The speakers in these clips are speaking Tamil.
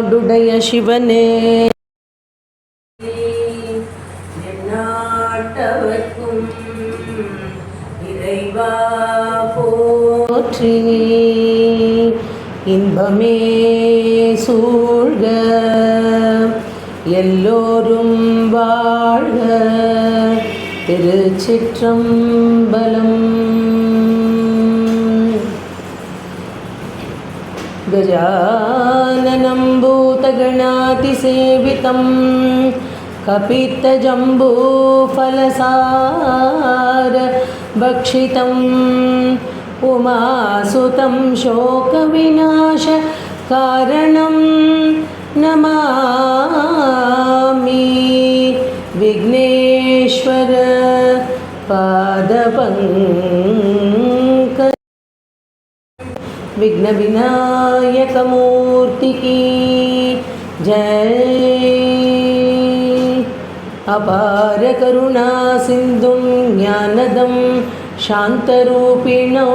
எந்நாடுடைய சிவனே எந்நாட்டவர்க்கும் இறைவா போற்றி. இன்பமே சூழ்க எல்லோரும் வாழ்க. திருச்சிற்றம்பலம். கஜானனம் பூதகணாதிசேவிதம் கபித்தஜம்பூஃபலசார பக்ஷிதம் உமாசுதம் சோகவிநாச காரணம் நமாமி. விக்னேஸ்வர பாதபங்க विघ्न विनायक मूर्ति की जय. अपार करुणा सिंधुं ज्ञानदं शांतरूपिणो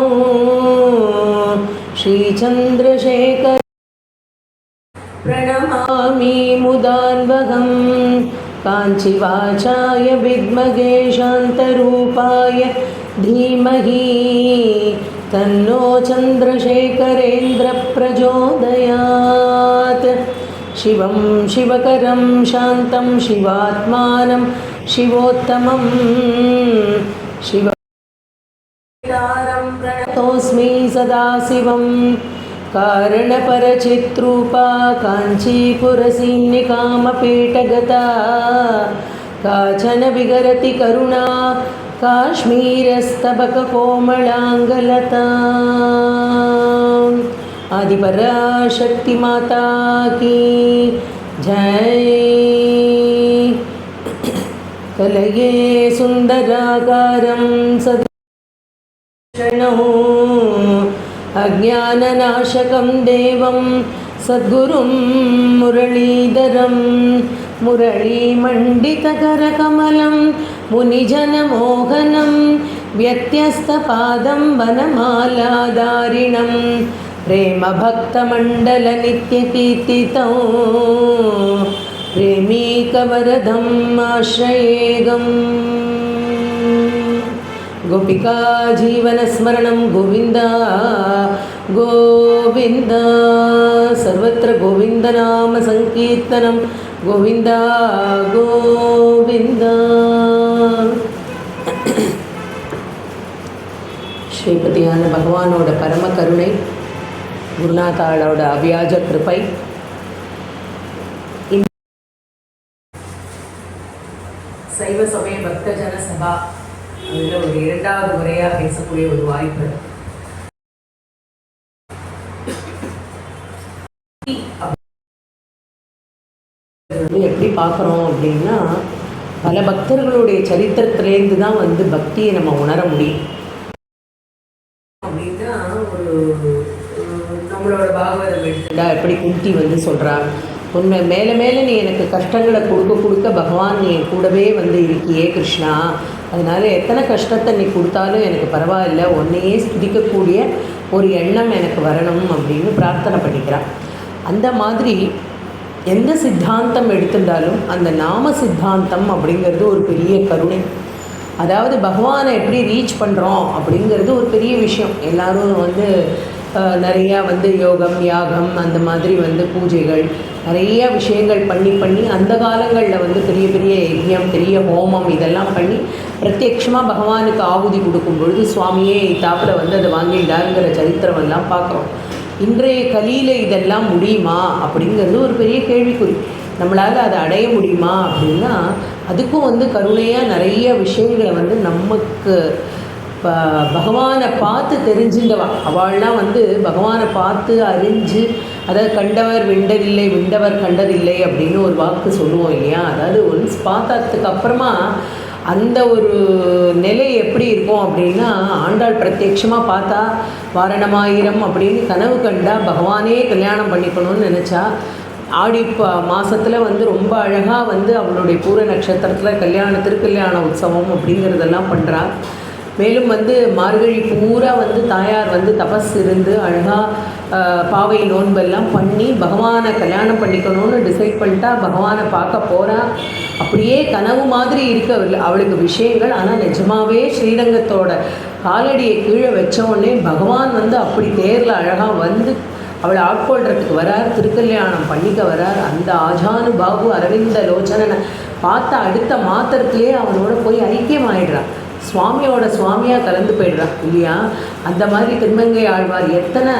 श्री चंद्रशेखर प्रणमामि मुदान्वहं. कांचीवाचाय विद्महे शांतरूपाय धीमहि तन्नो चंद्रशेखरेन्द्र प्रचोदयात्. शिवं शिवकरं शान्तं शिवात्मानं शिवोत्तमं शिवतारं प्रणतोऽस्मि सदाशिवं. कारणपरचित्रूपा काञ्चीपुरसीम्निकामपीठगता काचन विहरति करुणा काश्मीरस्तबककोमलाङ्गलता. आदिपराशक्ति माता की जय. कलये सुन्दराकारं सद्गुणं अज्ञाननाशकं देवं सद्गुरुं मुरलीधरं मुरलीमण्डितकरकमलं मुनिजनमोहनं व्यत्यस्तपादं वनमालाधारिणं प्रेमभक्तमण्डलनित्यकीर्तितं प्रेमीकवरदम् आश्रयेऽहम्. गोपिका जीवनस्मरणं गोविन्द गोविन्द. सर्वत्र गोविन्दनाम संकीर्तनं गोविन्द गोविन्द. ஸ்ரீபதியான பகவானோட பரம கருணை, குருநாதாளோட அவ்யாஜ கிருபை, சைவ சமய பக்தஜன சபா அதில் ஒரு இரண்டாவது முறையாக பேசக்கூடிய ஒரு வாய்ப்பு. எப்படி பார்க்குறோம் அப்படின்னா, பல பக்தர்களுடைய சரித்திரத்திலேருந்து தான் பக்தியை நம்ம உணர முடியும். அப்படின்னா ஒரு நம்மளோட பாகவதம் எடுத்துட்டா எப்படி குந்தி சொல்கிறா, உண்மை மேலே மேலே நீ எனக்கு கஷ்டங்களை கொடுக்க கொடுக்க பகவான் நீ கூடவே இருக்கியே கிருஷ்ணா, அதனால் எத்தனை கஷ்டத்தை நீ கொடுத்தாலும் எனக்கு பரவாயில்ல, உன்னையே ஸ்துதிக்கக்கூடிய ஒரு எண்ணம் எனக்கு வரணும் அப்படின்னு பிரார்த்தனை பண்ணிக்கிறான். அந்த மாதிரி எந்த சித்தாந்தம் எடுத்துட்டாலும் அந்த நாம சித்தாந்தம் அப்படிங்கிறது ஒரு பெரிய கருணை. அதாவது பகவானை எப்படி ரீச் பண்ணுறோம் அப்படிங்கிறது ஒரு பெரிய விஷயம். எல்லோரும் நிறையா யோகம் யாகம் அந்த மாதிரி பூஜைகள் நிறைய விஷயங்கள் பண்ணி அந்த காலங்களில் பெரிய பெரிய யஜ்யம் பெரிய ஹோமம் இதெல்லாம் பண்ணி பிரத்யட்சமாக பகவானுக்கு ஆகுதி கொடுக்கும் பொழுது சுவாமியே தாப்பில் அதை வாங்கிட்டாருங்கிற சரித்திரம் எல்லாம் பார்க்குறோம். இன்றைய கலியில் இதெல்லாம் முடியுமா அப்படிங்கிறது ஒரு பெரிய கேள்விக்குறி. நம்மளால் அதை அடைய முடியுமா அப்படின்னா அதுக்கும் கருணையாக நிறைய விஷயங்களை நமக்கு பகவானை பார்த்து தெரிஞ்சுட்டவா அவள்லாம் பகவானை பார்த்து அறிஞ்சு, அதாவது கண்டவர் விண்டதில்லை விண்டவர் கண்டதில்லை அப்படின்னு ஒரு வாக்கு சொல்லுவோம் இல்லையா. அதாவது ஒன்ஸ் பார்த்ததுக்கு அப்புறமா அந்த ஒரு நிலை எப்படி இருக்கும் அப்படின்னா, ஆண்டாள் பிரத்யட்சமாக பார்த்தா வாரணமாயிரம் அப்படின்னு கனவு கண்டா பகவானே கல்யாணம் பண்ணிக்கணும்னு நினச்சா ஆடி மாதத்தில் ரொம்ப அழகாக அவளுடைய பூர நட்சத்திரத்தில் திருக்கல்யாண உற்சவம் அப்படிங்கிறதெல்லாம் பண்ணுறா. மேலும் மார்கழி பூரா தாயார் தபஸ் இருந்து அழகாக பாவை நோன்பெல்லாம் பண்ணி பகவானை கல்யாணம் பண்ணிக்கணும்னு டிசைட் பண்ணிட்டா, பகவானை பார்க்க போகிறா. அப்படியே கனவு மாதிரி இருக்க அவளுக்கு விஷயங்கள். ஆனால் நிஜமாவே ஸ்ரீரங்கத்தோட காலடியை கீழே வச்ச உடனே பகவான் வந்து அப்படி தேரில் அழகாக வந்து அவளை ஆட்கொள்றதுக்கு வரார், திருக்கல்யாணம் பண்ணிக்க வரார். அந்த ஆஜானு பாபு அரவிந்த லோச்சனனை பார்த்த அடுத்த மாத்திரத்திலே அவனோட போய் ஐக்கியம் ஆயிடுறான், சுவாமியோட சுவாமியாக கலந்து போயிடுறான் இல்லையா? அந்த மாதிரி திருமங்கை ஆழ்வார் எத்தனை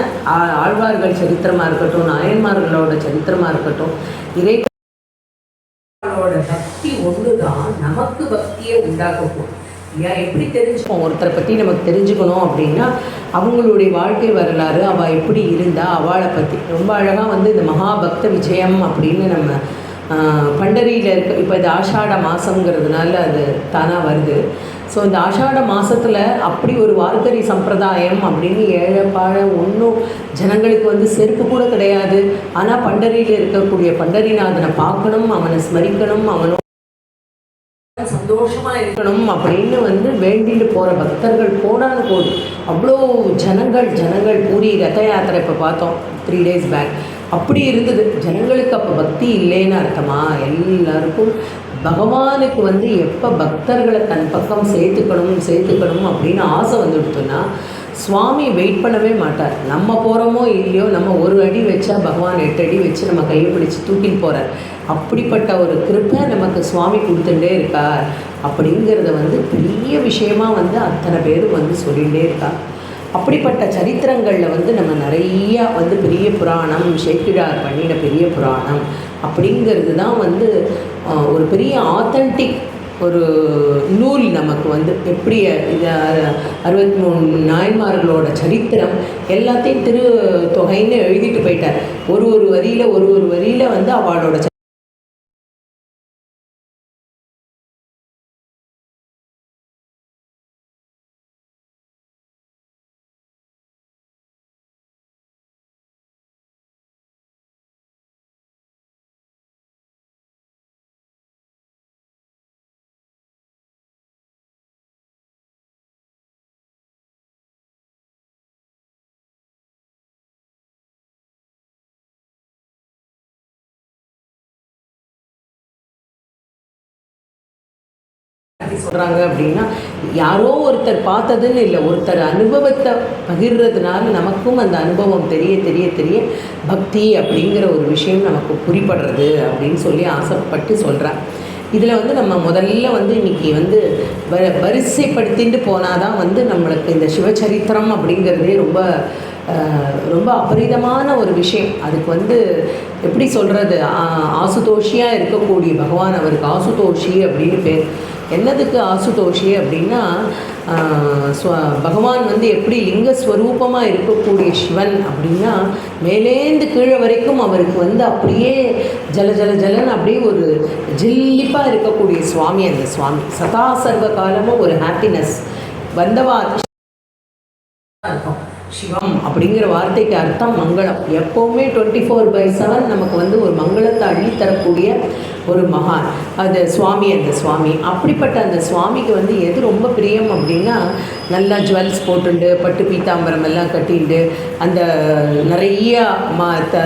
ஆழ்வார்கள் சரித்திரமாக இருக்கட்டும், நாயன்மார்களோட சரித்திரமாக இருக்கட்டும், இறைவனோட பக்தி ஒன்று தான் நமக்கு பக்தியை உண்டாக்கப்போம் இல்லையா? எப்படி தெரிஞ்சுப்போம் ஒருத்தரை பற்றி நமக்கு தெரிஞ்சுக்கணும் அப்படின்னா அவங்களுடைய வாழ்க்கை வரலாறு, அவள் எப்படி இருந்தா, அவளை பற்றி ரொம்ப அழகாக வந்து இந்த மகாபக்த விஜயம் அப்படின்னு நம்ம பண்டரியில் இருக்க, இப்போ இது ஆஷாட மாதங்கிறதுனால அது தானாக வருது. ஸோ இந்த ஆஷாட மாதத்தில் அப்படி ஒரு வார்க்கரி சம்பிரதாயம் அப்படின்னு ஏழைப்பாழ ஒன்றும் ஜனங்களுக்கு வந்து செருப்பு கூட கிடையாது. ஆனால் பண்டரியில் இருக்கக்கூடிய பண்டரிநாதனை பார்க்கணும், அவனை ஸ்மரிக்கணும், அவனோட சந்தோஷமாக இருக்கணும் அப்படின்னு வந்து வேண்டிட்டு போகிற பக்தர்கள் கோடானு கோடி, அவ்வளோ ஜனங்கள் பூரி ரத யாத்திரை இப்போ பார்த்தோம் 3 days பேக். அப்படி இருந்தது. ஜனங்களுக்கு அப்போ பக்தி இல்லைன்னு அர்த்தமா? எல்லாருக்கும் பகவானுக்கு வந்து எப்போ பக்தர்களை தன் பக்கம் சேர்த்துக்கணும் அப்படின்னு ஆசை வந்துடுத்துன்னா சுவாமி வெயிட் பண்ணவே மாட்டார். நம்ம போகிறோமோ இல்லையோ, நம்ம ஒரு அடி வச்சா பகவான் 8 அடி வச்சு நம்ம கையை பிடிச்சி தூக்கின்னு போகிறார். அப்படிப்பட்ட ஒரு கிருப்பை நமக்கு சுவாமி கொடுத்துட்டே இருக்கார். அப்படிங்கிறத வந்து பெரிய விஷயமாக வந்து அத்தனை பேரும் வந்து சொல்லிகிட்டே இருக்கா. அப்படிப்பட்ட சரித்திரங்களில் வந்து நம்ம நிறையா வந்து பெரிய புராணம், சேக்கிழார் பண்ணின பெரிய புராணம் அப்படிங்கிறது தான் வந்து ஒரு பெரிய ஆத்தன்டிக் ஒரு நூல். நமக்கு வந்து எப்படி இது 63 நாயன்மார்களோட சரித்திரம் எல்லாத்தையும் தொகைன்னு எழுதிட்டு போயிட்டார். ஒரு வரியில் வந்து அவளோட சொல்கிறாங்க அப்படின்னா யாரோ ஒருத்தர் பார்த்ததுன்னு இல்லை, ஒருத்தர் அனுபவத்தை பகிர்றதுனால நமக்கும் அந்த அனுபவம் தெரிய பக்தி அப்படிங்கிற ஒரு விஷயம் நமக்கு புரிபடுறது அப்படின்னு சொல்லி ஆசைப்பட்டு சொல்கிறேன். இதில் வந்து நம்ம முதல்ல வந்து இன்றைக்கி வந்து வரிசைப்படுத்திட்டு போனால் தான் வந்து நம்மளுக்கு இந்த சிவச்சரித்திரம் அப்படிங்கிறதே ரொம்ப ரொம்ப அபரிதமான ஒரு விஷயம். அதுக்கு வந்து எப்படி சொல்கிறது, ஆசுதோஷியாக இருக்கக்கூடிய பகவான், அவருக்கு ஆசுதோஷி அப்படின்னு பேர். என்னதுக்கு ஆசுதோஷி அப்படின்னா பகவான் வந்து எப்படி லிங்கஸ்வரூபமாக இருக்கக்கூடிய சிவன் அப்படின்னா மேலேந்து கீழே வரைக்கும் அவருக்கு வந்து அப்படியே ஜலன்னு அப்படியே ஒரு ஜில்லிப்பாக இருக்கக்கூடிய சுவாமி. அந்த சுவாமி சதா சர்வ காலமும் ஒரு ஹாப்பினஸ் வந்தவா இருக்கும். சிவம் அப்படிங்கிற வார்த்தைக்கு அர்த்தம் மங்களம். எப்போவுமே 24/7 நமக்கு வந்து ஒரு மங்களத்தை அள்ளித்தரக்கூடிய ஒரு மகான் அது சுவாமி. அந்த சுவாமி அப்படிப்பட்ட அந்த சுவாமிக்கு வந்து எது ரொம்ப பிரியம் அப்படின்னா நல்லா ஜுவல்ஸ் போட்டுண்டு பட்டு பீத்தாம்பரம் எல்லாம் கட்டிண்டு அந்த நிறைய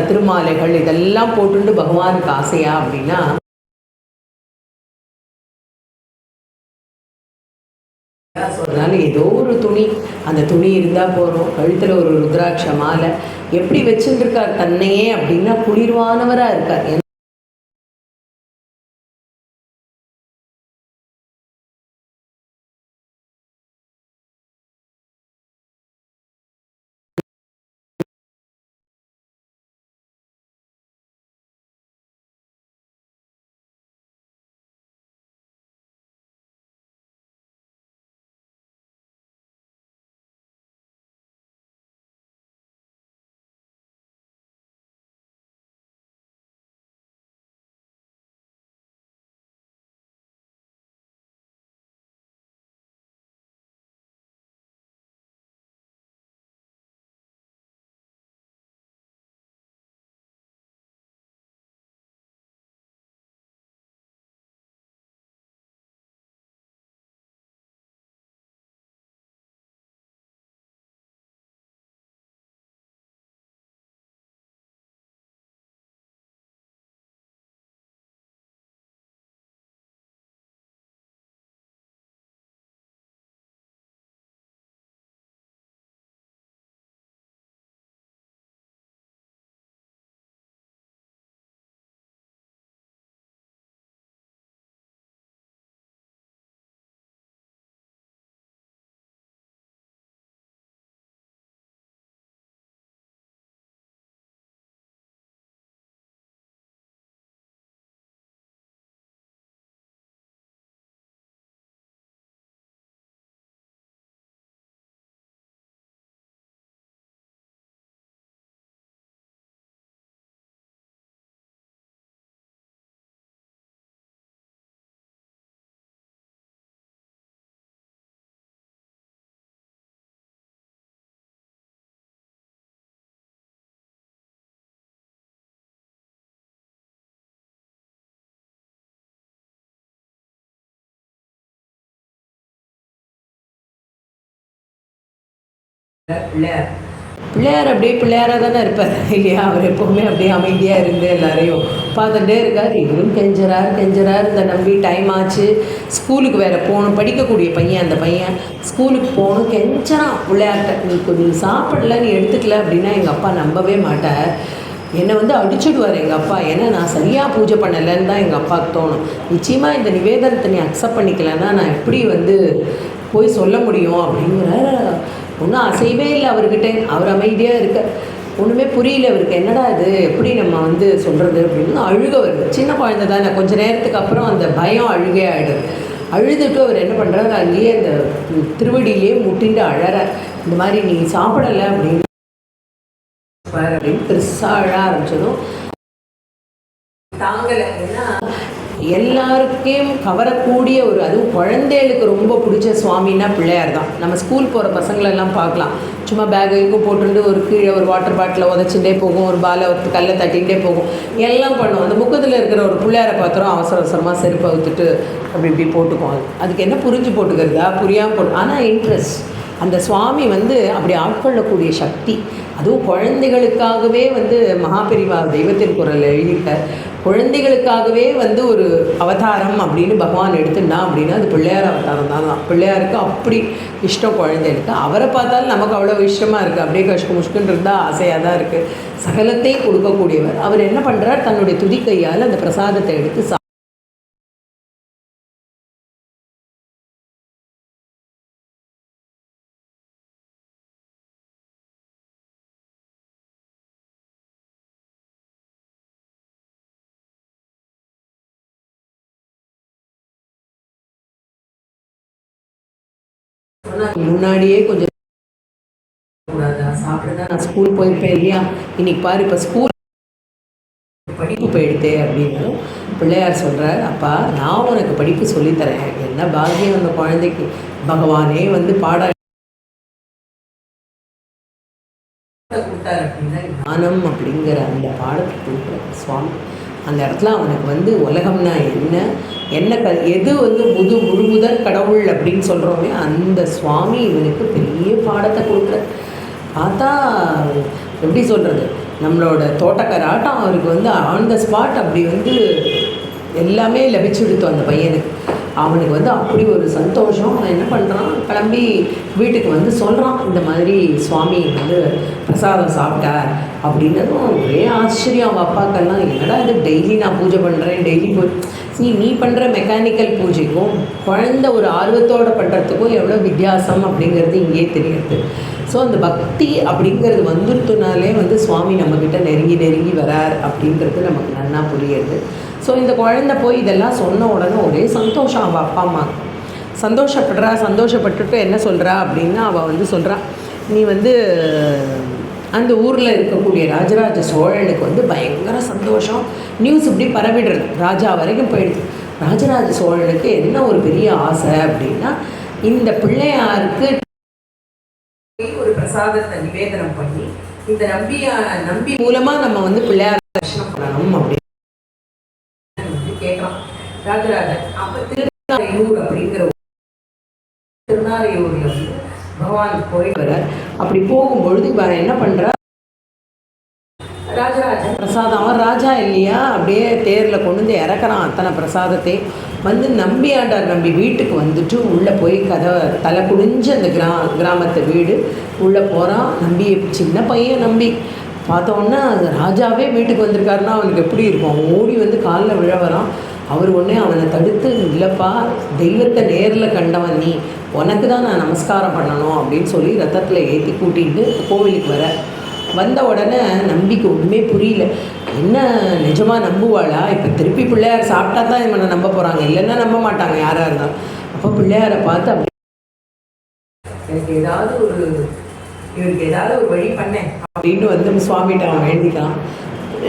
திருமாலைகள் இதெல்லாம் போட்டுண்டு பகவானுக்கு ஆசையா அப்படின்னா சொல்கிறதுனால ஏதோ ஒரு துணி, அந்த துணி இருந்தால் போகிறோம். கழுத்தில் ஒரு ருத்ராட்ச மாலை எப்படி வச்சுருக்கார் தன்னையே அப்படின்னா குளிர்வானவராக இருக்கார். பிள்ளையார் பிள்ளையார் அப்படியே பிள்ளையாராக தானே இருப்பார் இல்லையா? அவர் எப்போவுமே அப்படியே அமைதியாக இருந்து எல்லாரையும் பார்த்துட்டே இருக்கார். இவரும் கெஞ்சறார். இந்த நம்பி டைம் ஆச்சு, ஸ்கூலுக்கு வேறு போகணும், படிக்கக்கூடிய பையன் அந்த பையன் ஸ்கூலுக்கு போகணும், கெஞ்சறான் பிள்ளையார்கிட்ட. நீ சாப்பிடல, நீ எடுத்துக்கல அப்படின்னா எங்கள் அப்பா நம்பவே மாட்டார், என்னை வந்து அடிச்சுடுவார் எங்கள் அப்பா. ஏன்னா நான் சரியாக பூஜை பண்ணலைன்னு தான் எங்கள் அப்பாவுக்கு தோணும். நிச்சயமாக இந்த நிவேதனத்தை நீ அக்செப்ட் பண்ணிக்கலன்னா நான் எப்படி வந்து போய் சொல்ல முடியும் அப்படிங்கிற ஒன்றும் அசைவே இல்லை அவர்கிட்ட. அவர் அமைதியாக இருக்க, ஒன்றுமே புரியல அவருக்கு, என்னடா இது எப்படி நம்ம வந்து சொல்கிறது அப்படின்னு அழுக வருது. சின்ன குழந்தை தானே, கொஞ்சம் நேரத்துக்கு அப்புறம் அந்த பயம் அழுகே ஆகிடுது. அழுதுட்டு அவர் என்ன பண்ணுறாரு, அங்கேயே அந்த திருவடியிலே முட்டிட்டு அழற, இந்த மாதிரி நீ சாப்பிடலை அப்படின்னு பெருசாக அழ ஆரம்பிச்சதும் தாங்கலை. ஏன்னா எல்லாருக்கும் கவரக்கூடிய ஒரு, அதுவும் குழந்தைகளுக்கு ரொம்ப பிடிச்ச சுவாமின்னா பிள்ளையார் தான். நம்ம ஸ்கூல் போகிற பசங்களெல்லாம் பார்க்கலாம், சும்மா பேக்கையும் போட்டுட்டு ஒரு கீழே ஒரு வாட்டர் பாட்டிலை உதச்சிட்டே போகும், ஒரு பாலை ஒரு கல்லை தட்டிகிட்டே போகும், எல்லாம் பண்ணுவோம். அந்த முக்கத்தில் இருக்கிற ஒரு பிள்ளையாரை பார்த்துரும் அவசரமாக செருப்பை அவுத்துட்டு அப்படி இப்படி போட்டுக்குவோம். அதுக்கு என்ன புரிஞ்சு போட்டுக்கிறதா, புரியாமல் போட்டு, ஆனால் இன்ட்ரெஸ்ட். அந்த சுவாமி வந்து அப்படி ஆட்கொள்ளக்கூடிய சக்தி. அதுவும் குழந்தைகளுக்காகவே வந்து மகாபெரிவா தெய்வத்தின் குரல் எழுதிட்டார். குழந்தைகளுக்காகவே வந்து ஒரு அவதாரம் அப்படின்னு பகவான் எடுத்துட்டா அப்படின்னா அது பிள்ளையார் அவதாரம் தான். பிள்ளையாருக்கு அப்படி இஷ்டம் குழந்தைகளுக்கு. அவரை பார்த்தாலும் நமக்கு அவ்வளோ இஷ்டமாக இருக்குது, அப்படியே கஷ்டம் முஷ்குன்னு இருந்தால் ஆசையாக தான் இருக்குது. சகலத்தையும் கொடுக்கக்கூடியவர். அவர் என்ன பண்ணுறார், தன்னுடைய துதி கையால் அந்த பிரசாதத்தை எடுத்து முன்னாடியே கொஞ்சம் சாப்பிடுதான் நான் ஸ்கூல் போயிருப்பேன் இல்லையா, இன்னைக்கு பாரு இப்போ ஸ்கூல் படிப்பு போயிடுதே அப்படின்னு பிள்ளையார் சொல்கிறார், அப்பா நான் உனக்கு படிப்பு சொல்லித்தரேன், என்ன பாக்கியம் அந்த குழந்தைக்கு, பகவானே வந்து பாடம் கொடுத்தார் அப்படின்னா ஞானம் அப்படிங்கிற அந்த பாடத்தை கொடுக்குற சுவாமி. அந்த இடத்துல அவனுக்கு வந்து உலகம்னா என்ன எது வந்து முழுமுதற் கடவுள் அப்படின்னு சொல்கிறோமே அந்த சுவாமி இவனுக்கு பெரிய பாடத்தை கொடுக்குற. பார்த்தா எப்படி சொல்கிறது, நம்மளோட தோட்டக்காராட்டம் அவருக்கு வந்து ஆன் த ஸ்பாட் அப்படி வந்து எல்லாமே லபிச்சுடுத்தோம் அந்த பையனுக்கு. அவனுக்கு வந்து அப்படி ஒரு சந்தோஷம். அவன் என்ன பண்ணுறான், கிளம்பி வீட்டுக்கு வந்து சொல்கிறான், இந்த மாதிரி சுவாமி வந்து பிரசாதம் சாப்பிட்டார் அப்படின்னதும் ஒரே ஆச்சரியம் அவங்க அப்பாக்கெல்லாம். என்னடா இது, டெய்லி நான் பூஜை பண்ணுறேன், டெய்லி நீ பண்ணுற மெக்கானிக்கல் பூஜைக்கும் குழந்த ஒரு ஆர்வத்தோடு பண்ணுறதுக்கும் எவ்வளோ வித்தியாசம் அப்படிங்கிறது இங்கே தெரியுது. ஸோ அந்த பக்தி அப்படிங்கிறது வந்துருத்துனாலே வந்து சுவாமி நம்மக்கிட்ட நெருங்கி வரார் அப்படிங்கிறது நமக்கு நல்லா புரியுது. ஸோ இந்த குழந்தை போய் இதெல்லாம் சொன்ன உடனே ஒரே சந்தோஷம். அவள் அப்பா அம்மா சந்தோஷப்பட்டுட்டு என்ன சொல்கிறா அப்படின்னா, அவள் வந்து சொல்கிறா, நீ வந்து அந்த ஊரில் இருக்கக்கூடிய ராஜராஜ சோழனுக்கு வந்து பயங்கர சந்தோஷம், நியூஸ் இப்படி பரவிடுறது, ராஜா வரைக்கும் போயிடுது. ராஜராஜ சோழனுக்கு என்ன ஒரு பெரிய ஆசை அப்படின்னா, இந்த பிள்ளையாருக்கு ஒரு பிரசாதத்தை நிவேதனம் பண்ணி இந்த நம்பி மூலமாக நம்ம வந்து பிள்ளையார் தரிசனம் பண்ணணும் அப்படின்னு கேட்குறான் ராஜராஜன். அப்போ திருநாரையூர் அப்படிங்கிற திருநாரையூரில் வந்து பகவான் போய் வர. அப்படி போகும்பொழுது இவன் என்ன பண்ணுறா, ராஜராஜன் பிரசாதம், அவன் ராஜா இல்லையா, அப்படியே தேரில் கொண்டு வந்து இறக்குறான் அத்தனை பிரசாதத்தை. வந்து நம்பி ஆண்டார் நம்பி வீட்டுக்கு வந்துட்டு உள்ளே போய் தலை குடிஞ்சு அந்த கிராமத்து வீடு உள்ளே போகிறான். நம்பி சின்ன பையன் நம்பி பார்த்தோன்னா ராஜாவே வீட்டுக்கு வந்திருக்காருன்னா அவனுக்கு எப்படி இருக்கும், அவன் ஓடி வந்து காலில் விழ வரான். அவர் ஒன்றே அவனை தடுத்து, இல்லைப்பா தெய்வத்தை நேரில் கண்டவன் நீ, உனக்கு தான் நான் நமஸ்காரம் பண்ணணும் அப்படின்னு சொல்லி ரத்தத்தில் ஏற்றி கூட்டிகிட்டு கோவிலுக்கு வந்த உடனே நம்பிக்கை ஒன்றுமே புரியல. என்ன நிஜமாக நம்புவாளா, இப்போ திருப்பி பிள்ளையார் சாப்பிட்டா தான் இவனை நம்ப போகிறாங்க, இல்லைன்னா நம்ப மாட்டாங்க யாராக இருந்தாலும். அப்போ பிள்ளையாரை பார்த்து அப்படி எனக்கு இவருக்கு ஏதாவது ஒரு வழி பண்ணேன் அப்படின்னு வந்து சுவாமிகிட்ட அவன் எழுதிக்கலாம்.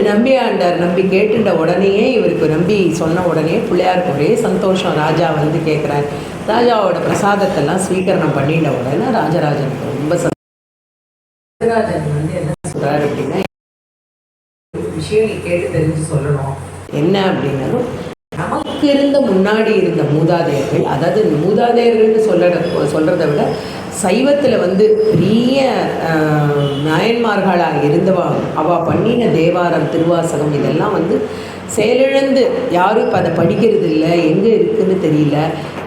நம்பி ஆண்டார் நம்பி கேட்டுட்ட உடனேயே இவருக்கு நம்பி சொன்ன உடனே பிள்ளையாருக்கு ஒரே சந்தோஷம். ராஜா வந்து கேட்குறாரு, ராஜாவோட பிரசாதத்தெல்லாம் ஸ்வீகரணம் பண்ணிட்ட உடனே ராஜராஜனுக்கு ரொம்ப ராஜராஜன் வந்து என்ன சொல்கிறாரு அப்படின்னா, விஷயம் நீ கேட்டு தெரிஞ்சு சொல்லணும். என்ன அப்படின்னாலும், நமக்கு முன்னாடி இருந்த மூதாதையர்கள், அதாவது மூதாதையர்கள்னு சொல்கிறத விட சைவத்தில் வந்து பெரிய நாயன்மார்களாக இருந்தவா அவள் பண்ணின தேவாரம் திருவாசகம் இதெல்லாம் வந்து செயலிழந்து யாரும் இப்போ அதை படிக்கிறது இல்லை, எங்கே இருக்குதுன்னு தெரியல.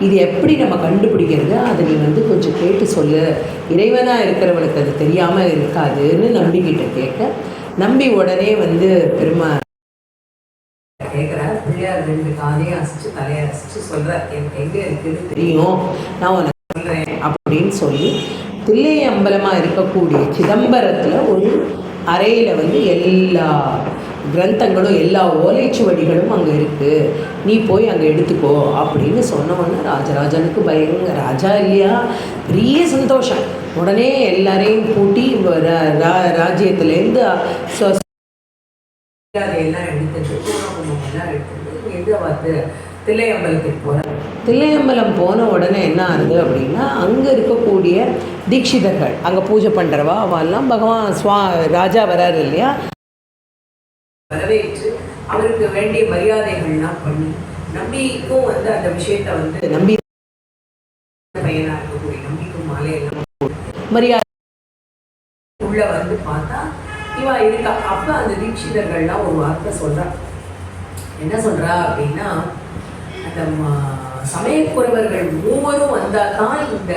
இது எப்படி நம்ம கண்டுபிடிக்கிறது? அதை நீ வந்து கொஞ்சம் கேட்டு சொல்லு, இறைவனாக இருக்கிறவனுக்கு அது தெரியாமல் இருக்காதுன்னு நம்பிக்கிட்ட கேட்க, நம்பி உடனே வந்து பெருமை கேட்குறார். பிள்ளையார் 2 காதையும் அசிச்சு தலையை அசிச்சு சொல்கிறார், எனக்கு எங்கே இருக்குதுன்னு தெரியும், நான் உனக்கு சொல்கிறேன் அப்படின்னு சொல்லி தில்லை அம்பலமாக இருக்கக்கூடிய சிதம்பரத்தில் ஒரு அறையில் வந்து எல்லா கிரந்தங்களும் எல்லா ஓலைச்சுவடிகளும் அங்கே இருக்குது, நீ போய் அங்கே எடுத்துக்கோ அப்படின்னு சொன்னவொன்னே ராஜராஜனுக்கு பயங்கர, ராஜா இல்லையா, பெரிய சந்தோஷம். உடனே எல்லாரையும் கூட்டி ராஜ்யத்துலேருந்து அதையெல்லாம் எடுத்துட்டு எல்லாம் எடுத்துட்டு எங்கே பார்த்து தில்லையம்பலத்துக்கு போகிறேன். தில்லையம்பலம் போன உடனே என்ன ஆகுது அப்படின்னா, அங்கே இருக்கக்கூடிய தீட்சிதர்கள் அங்கே பூஜை பண்ணுறவா அவெல்லாம் பகவான் ராஜா வராரு இல்லையா, வரவேற்று அவருக்கு வேண்டிய மரியாதைகள்லாம் பண்ணி, நம்பிக்கும் வந்து அந்த விஷயத்தை வந்து நம்பி பையனாக இருக்கக்கூடிய நம்பிக்கும் மாலையெல்லாம் மரியாதை உள்ள வந்து பார்த்தா இவா இருக்கா. அப்போ அந்த தீட்சிதர்கள்லாம் ஒரு வார்த்தை சொல்கிறா. என்ன சொல்கிறா அப்படின்னா, அந்த சமயக்குறவர்கள் 3 வந்தால் தான் இந்த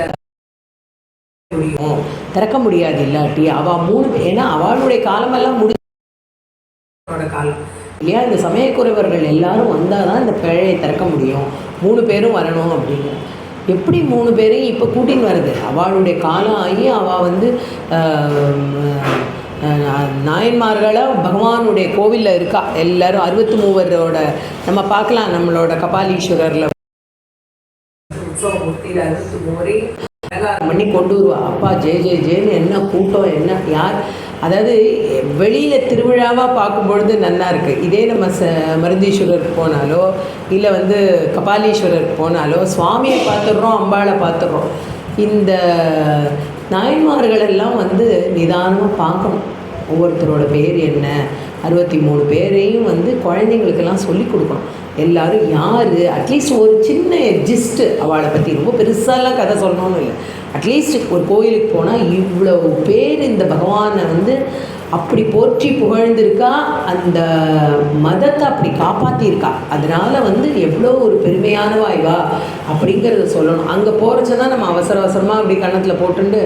முடியும், திறக்க முடியாது, இல்லாட்டி அவள் 3 ஏன்னா அவளுடைய காலமெல்லாம் முடிஞ்சோட காலம் இல்லையா, இந்த சமயக்குறவர்கள் எல்லாரும் வந்தால் தான் இந்த பிழையை திறக்க முடியும், 3 பேரும் வரணும் அப்படின்னு. எப்படி 3 பேரையும் இப்போ கூட்டின்னு வருது? அவளுடைய காலம் ஆகி அவள் வந்து நாயன்மார்களாக பகவானுடைய கோவிலில் இருக்கா. எல்லோரும் 63 நம்ம பார்க்கலாம், நம்மளோட கபாலீஸ்வரரில் உற்சவமூர்த்தியில் 63 பண்ணி கொண்டு வருவா. அப்பா ஜெய ஜெய ஜெயன்னு என்ன கூட்டம், என்ன யார், அதாவது வெளியில் திருவிழாவாக பார்க்கும்பொழுது நல்லா இருக்குது. இதே நம்ம மருந்தீஸ்வரருக்கு போனாலோ இல்லை வந்து கபாலீஸ்வரருக்கு போனாலோ சுவாமியை பார்த்துடுறோம், அம்பாளை பார்த்துடுறோம். இந்த நாயன்மார்களெல்லாம் வந்து நிதானமாக பார்க்கணும். ஒவ்வொருத்தரோட பேர் என்ன, 63 பேரையும் வந்து குழந்தைங்களுக்கெல்லாம் சொல்லி கொடுக்கணும். எல்லோரும் யார், அட்லீஸ்ட் ஒரு சின்ன ஜிஸ்ட்டு அவளை பற்றி, ரொம்ப பெருசாலாம் கதை சொல்லணும்னு இல்லை, அட்லீஸ்ட் ஒரு கோயிலுக்கு போனால் இவ்வளோ பேர் இந்த பகவானை வந்து அப்படி போற்றி புகழ்ந்திருக்கா, அந்த மதத்தை அப்படி காப்பாற்றியிருக்கா, அதனால் வந்து எவ்வளோ ஒரு பெருமையான வாய்வா அப்படிங்கிறத சொல்லணும். அங்கே போகிறச்சதான் நம்ம அவசரமாக அப்படி கன்னத்தில் போட்டுட்டு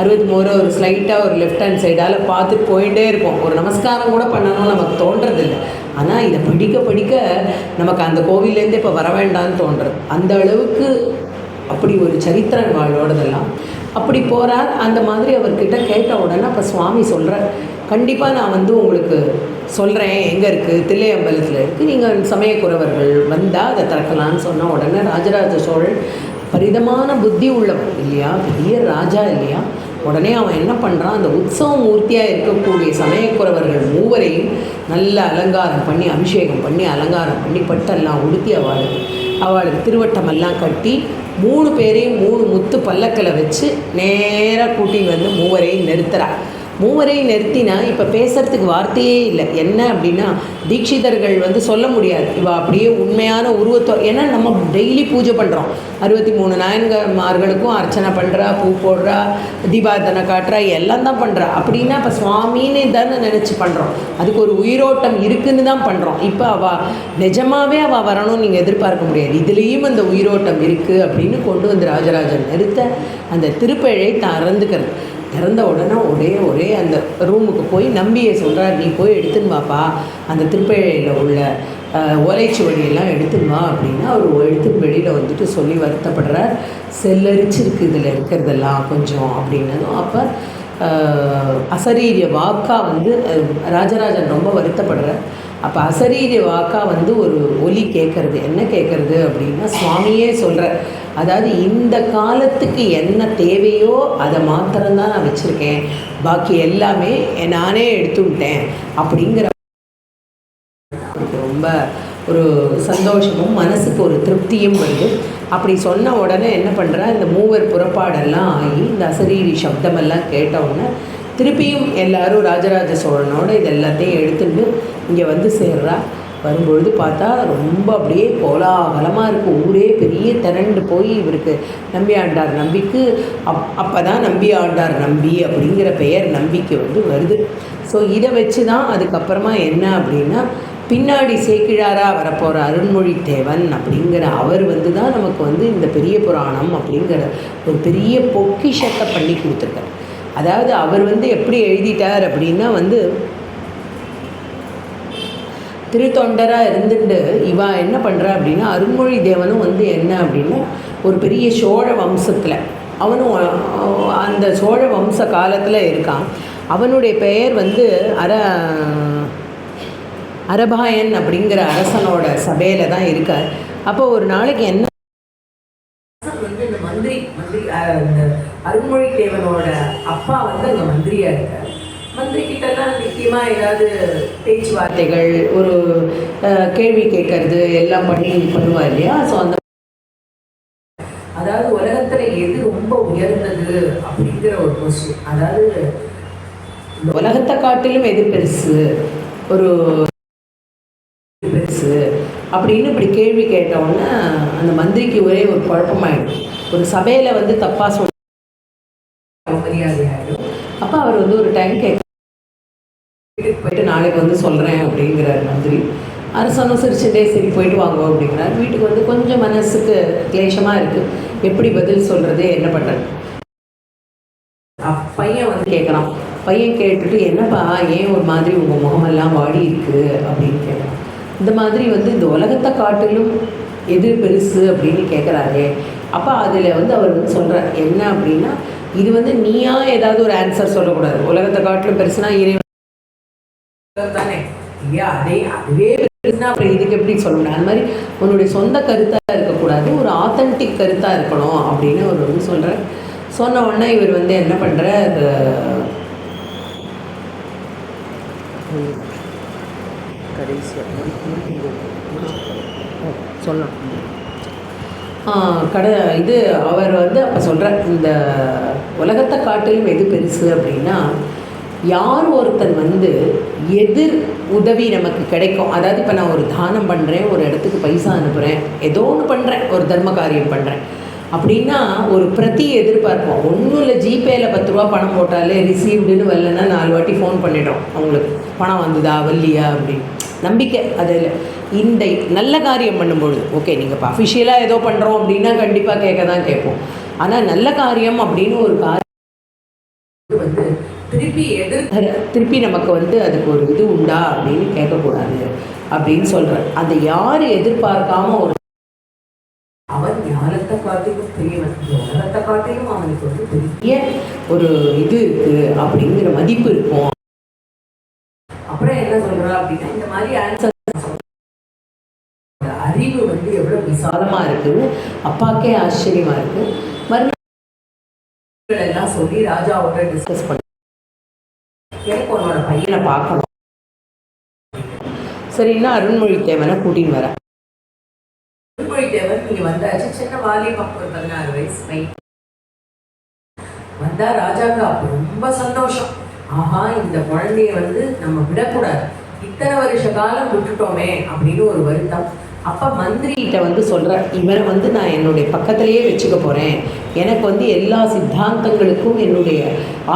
63 ஒரு ஸ்லைட்டாக ஒரு லெஃப்ட் ஹேண்ட் சைடால் பார்த்துட்டு போயிட்டே இருப்போம். ஒரு நமஸ்காரம் கூட பண்ணணும்னு நமக்கு தோன்றதில்லை. ஆனால் இதை படிக்க படிக்க நமக்கு அந்த கோவிலேருந்து இப்போ வர வேண்டான்னு தோன்றுறது. அந்த அளவுக்கு அப்படி ஒரு சரித்திரன் வாழ்வோடதெல்லாம். அப்படி போகிறார். அந்த மாதிரி அவர்கிட்ட கேட்ட உடனே அப்போ சுவாமி சொல்கிறார், கண்டிப்பாக நான் வந்து உங்களுக்கு சொல்கிறேன், எங்கே இருக்குது, தில்லையம்பலத்தில் இருக்குது, நீங்கள் சமயக்குறவர்கள் வந்தால் அதை திறக்கலான்னு சொன்ன உடனே ராஜராஜ சோழன் பரிதமான புத்தி உள்ளவன் இல்லையா, பெரிய ராஜா இல்லையா, உடனே அவன் என்ன பண்ணுறான், அந்த உற்சவ மூர்த்தியாக இருக்கக்கூடிய சமயக்குறவர்கள் 3 நல்ல அலங்காரம் பண்ணி, அபிஷேகம் பண்ணி, அலங்காரம் பண்ணி, பட்டெல்லாம் உடுத்தி அவளுக்கு திருவட்டமெல்லாம் கட்டி 3 பேரையும் 3 முத்து பல்லக்கில் வச்சு நேராக கூட்டி வந்து 3 நிறுத்துறா. 3 நிறுத்தினா இப்போ பேசுகிறதுக்கு வார்த்தையே இல்லை. என்ன அப்படின்னா, தீட்சிதர்கள் வந்து சொல்ல முடியாது இவள் அப்படியே உண்மையான உருவத்தோ, ஏன்னா நம்ம டெய்லி பூஜை பண்ணுறோம், 63 நாயன்மார்களுக்கும் அர்ச்சனை பண்ணுறா, பூ போடுறா, தீபாரதனை காட்டுறா, எல்லாம் தான் பண்ணுறா. அப்படின்னா இப்போ சுவாமின்னு தானே நினச்சி பண்ணுறோம், அதுக்கு ஒரு உயிரோட்டம் இருக்குதுன்னு தான் பண்ணுறோம். இப்போ அவள் நிஜமாகவே அவள் வரணும்னு நீங்கள் எதிர்பார்க்க முடியாது, இதுலேயும் அந்த உயிரோட்டம் இருக்குது அப்படின்னு கொண்டு வந்து ராஜராஜன் நிறுத்த அந்த திருப்பேழை திறந்துக்கிறது. திறந்த உடனே ஒரே அந்த ரூமுக்கு போய் நம்பியை சொல்கிறார், நீ போய் எடுத்துன்னு வாப்பா, அந்த திருப்பேழையில் உள்ள ஓலைச்சுவடியெல்லாம் எடுத்துன்னு வா அப்படின்னா அவர் எடுத்துன்னு வெளியில் வந்துட்டு சொல்லி வருத்தப்படுறார். செல்லரிச்சிருக்கு இதில் இருக்கிறதெல்லாம் கொஞ்சம் அப்படின்னதும் அப்போ அசரீரிய வாக்கா வந்து ராஜராஜன் ரொம்ப வருத்தப்படுறார். அப்போ அசரீரிய வாக்கா வந்து ஒரு ஒலி கேட்குறது. என்ன கேட்குறது அப்படின்னா, சுவாமியே சொல்கிறார், அதாவது இந்த காலத்துக்கு என்ன தேவையோ அதை மாத்திரம்தான் நான் வச்சுருக்கேன், பாக்கி எல்லாமே நானே எடுத்துவிட்டேன் அப்படிங்கிற ரொம்ப ஒரு சந்தோஷமும் மனசுக்கு ஒரு திருப்தியும் வருது. அப்படி சொன்ன உடனே என்ன பண்ணுறா, இந்த 3 புறப்பாடெல்லாம் ஆகி இந்த அசரீரி சப்தமெல்லாம் கேட்ட உடனே திருப்பியும் எல்லோரும் ராஜராஜ சோழனோட இது எல்லாத்தையும் எடுத்துட்டு இங்கே வந்து சேர்றா. வரும்பொழுது பார்த்தா ரொம்ப அப்படியே கோலாகலமாக இருக்குது. ஊரே பெரிய திரண்டு போய் இவருக்கு நம்பி ஆண்டார் நம்பிக்கு அப்போ தான் நம்பி ஆண்டார் நம்பி அப்படிங்கிற பெயர் நம்பிக்கை வந்து வருது. ஸோ இதை வச்சு தான் அதுக்கப்புறமா என்ன அப்படின்னா பின்னாடி சேக்கிழாராக வரப்போகிற அருண்மொழித்தேவன் அப்படிங்கிற அவர் வந்து தான் நமக்கு வந்து இந்த பெரிய புராணம் அப்படிங்கிற ஒரு பெரிய பொக்கிஷத்தை பண்ணி கொடுத்துருக்கார். அதாவது அவர் வந்து எப்படி எழுதிட்டார் அப்படின்னா வந்து திருத்தொண்டராக இருந்துட்டு இவா என்ன பண்ணுறா அப்படின்னா அருண்மொழி தேவனும் வந்து என்ன அப்படின்னா ஒரு பெரிய சோழ வம்சத்தில் அவனும் அந்த சோழ வம்ச காலத்தில் இருக்கான். அவனுடைய பெயர் வந்து அரபாயன் அப்படிங்கிற அரசனோட சபையில் தான் இருக்கார். அப்போ ஒரு நாளைக்கு என்ன வந்து இந்த மந்திரி இந்த அருண்மொழி தேவனோட அப்பா வந்து அங்கே மந்திரியாக இருக்கார். மந்திரிக்கிட்டலாம் நிச்சயமாக ஏதாவது பேச்சுவார்த்தைகள் ஒரு கேள்வி கேட்கறது எல்லாம் பண்ணுவா இல்லையா. ஸோ அந்த அதாவது உலகத்தில் எது ரொம்ப உயர்ந்தது அப்படிங்கிற ஒரு கொஸ்டின், அதாவது இந்த உலகத்தை காட்டிலும் எது பெருசு ஒரு பெருசு அப்படின்னு இப்படி கேள்வி கேட்டவுடனே அந்த மந்திரிக்கு ஒரே ஒரு குழப்பமாயிடும். ஒரு சபையில் வந்து தப்பாக சொல்ல மரியாதை ஆகிடும். அப்போ அவர் வந்து ஒரு டைம் வீட்டுக்கு போயிட்டு நாளைக்கு வந்து சொல்கிறேன் அப்படிங்கிறார் மந்திரி. அரசனும் சிரிச்சுட்டே சரி போயிட்டு வாங்குவோம் அப்படிங்கிறார். வீட்டுக்கு வந்து கொஞ்சம் மனசுக்கு கிளேஷமாக இருக்குது, எப்படி பதில் சொல்கிறது என்ன பண்ணுறது. பையன் வந்து கேட்குறான். பையன் கேட்டுட்டு என்னப்பா ஏன் ஒரு மாதிரி உங்கள் முகமெல்லாம் வாடி இருக்குது அப்படின்னு கேட்குறான். இந்த மாதிரி வந்து இந்த உலகத்தை காட்டிலும் எது பெருசு அப்படின்னு கேட்குறாரு. அப்போ அதில் வந்து அவர் வந்து சொல்கிறார் என்ன அப்படின்னா இது வந்து நீயா ஏதாவது ஒரு ஆன்சர் சொல்லக்கூடாது. உலகத்தை காட்டிலும் பெருசுனா இறைவன் தானே இல்லையா, அதுவே பெருசுனா அப்புறம் இதுக்கு எப்படி சொல்ல முடியும். அது மாதிரி உன்னுடைய சொந்த கருத்தாக இருக்கக்கூடாது, ஒரு ஆத்தென்டிக் கருத்தாக இருக்கணும் அப்படின்னு அவர் வந்து சொல்கிறார். சொன்ன உடனே இவர் வந்து என்ன பண்ணுறார், சொல்லலாம் இது அவர் வந்து அப்போ சொல்கிறார் இந்த உலகத்தை காட்டிலும் எது பெருசு அப்படின்னா யார் ஒருத்தன் வந்து எதிர் உதவி நமக்கு கிடைக்கும். அதாவது இப்போ நான் ஒரு தானம் பண்ணுறேன், ஒரு இடத்துக்கு பைசா அனுப்புகிறேன், ஏதோ ஒன்று பண்ணுறேன், ஒரு தர்ம காரியம் பண்ணுறேன் அப்படின்னா ஒரு பிரதி எதிர்பார்ப்போம். ஒன்றும் இல்லை, ஜிபேயில் 10 ரூபா பணம் போட்டாலே ரிசீவ்டுன்னு வரலன்னா 4 வாட்டி ஃபோன் பண்ணிட்டோம் அவங்களுக்கு பணம் வந்ததா வரலையா அப்படின்னு நம்பிக்கை. அதில் இந்த நல்ல காரியம் பண்ணும்பொழுது ஓகே நீங்கள் இப்போ அஃபிஷியலாக ஏதோ பண்ணுறோம் அப்படின்னா கண்டிப்பாக கேட்க தான் கேட்போம். ஆனால் நல்ல காரியம் அப்படின்னு ஒரு காரியம் வந்து திருப்பி நமக்கு வந்து அதுக்கு ஒரு இது உண்டா அப்படின்னு கேட்கக்கூடாது அப்படின்னு சொல்கிறார். அதை யார் எதிர்பார்க்காம ஒரு அவன் ஞானத்தை காட்டிலும் பெரியவன், உலகத்தை காட்டிலும் அவனுக்கு வந்து பெரிய ஒரு இது இருக்குது அப்படிங்கிற மதிப்பு இருக்கும். அப்புறம் என்ன சொல்கிறா அப்படின்னா இந்த மாதிரி ஆன்சர் அறிவு வந்து எவ்வளோ விசாலமாக இருக்குன்னு அப்பாக்கே ஆச்சரியமாக இருக்குது. மறுநாள் எல்லாம் சொல்லி ராஜாவோட டிஸ்கஸ் பண்ண எனக்கு உன்னோட பையனை பார்க்கணும். சரின்னா அருண்மொழித்தேவனை கூட்டின்னு வர. அருண்மொழித்தேவன் இங்கே வந்தாச்சு, சின்ன வாலிபம், ஒரு 16 வயசு பையன் வந்தா. ராஜாக்கு அப்போ ரொம்ப சந்தோஷம். ஆஹா இந்த குழந்தைய வந்து நம்ம விடக்கூடாது, இத்தனை வருஷ காலம் விட்டுட்டோமே அப்படின்னு ஒரு வருத்தம். அப்போ மந்திரிகிட்ட வந்து சொல்கிற இவரை வந்து நான் என்னுடைய பக்கத்திலேயே வச்சுக்க போகிறேன், எனக்கு வந்து எல்லா சித்தாந்தங்களுக்கும் என்னுடைய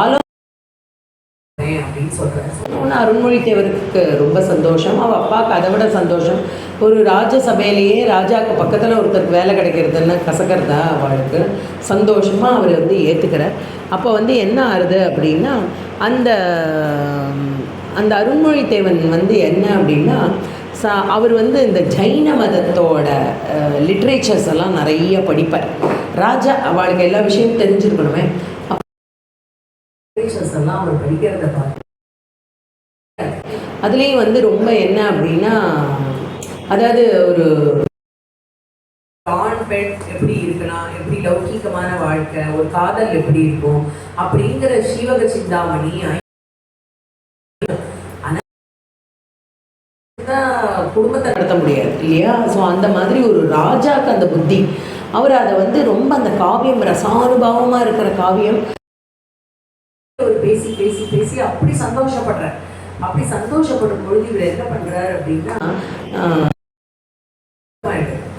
ஆலோசனை அப்படின்னு சொல்கிறேன். சொன்னோன்னா அருண்மொழித்தேவருக்கு ரொம்ப சந்தோஷம். அவள் அப்பாவுக்கு அதை விட சந்தோஷம். ஒரு ராஜசபையிலேயே ராஜாவுக்கு பக்கத்தில் ஒருத்தருக்கு வேலை கிடைக்கிறதுன்னு கசக்கிறதா அவளுக்கு சந்தோஷமாக அவர் வந்து ஏற்றுக்கிறார். அப்போ வந்து என்ன ஆகுது அப்படின்னா அந்த அந்த அருண்மொழித்தேவன் வந்து என்ன அப்படின்னா அவர் வந்து இந்த ஜைன மதத்தோட லிட்ரேச்சர்ஸ் எல்லாம் நிறைய படிப்பார். ராஜா அவளுக்கு எல்லா விஷயமும் தெரிஞ்சிருக்கணுமே, லிட்ரேச்சர்ஸ் எல்லாம் அவர் படிக்கிறத பார்த்து அதுலேயும் வந்து ரொம்ப என்ன அப்படின்னா அதாவது ஒரு ஆண் பெண் எப்படி இருக்கலாம், எப்படி லௌகீகமான வாழ்க்கை, ஒரு காதல் எப்படி இருக்கும் அப்படிங்கிற ஸ்ரீவக சிந்தாமணி குடும்பத்தை நடத்த முடியாது இல்லையா. ஸோ அந்த மாதிரி ஒரு ராஜாக்கு அந்த புத்தி, அவர் அதை வந்து ரொம்ப அந்த காவியம் ரசானுபாவமாக இருக்கிற காவியம் ஒரு பேசி பேசி பேசி அப்படி சந்தோஷப்படுறார். அப்படி சந்தோஷப்படும் பொழுது இவர் என்ன பண்றாரு அப்படின்னா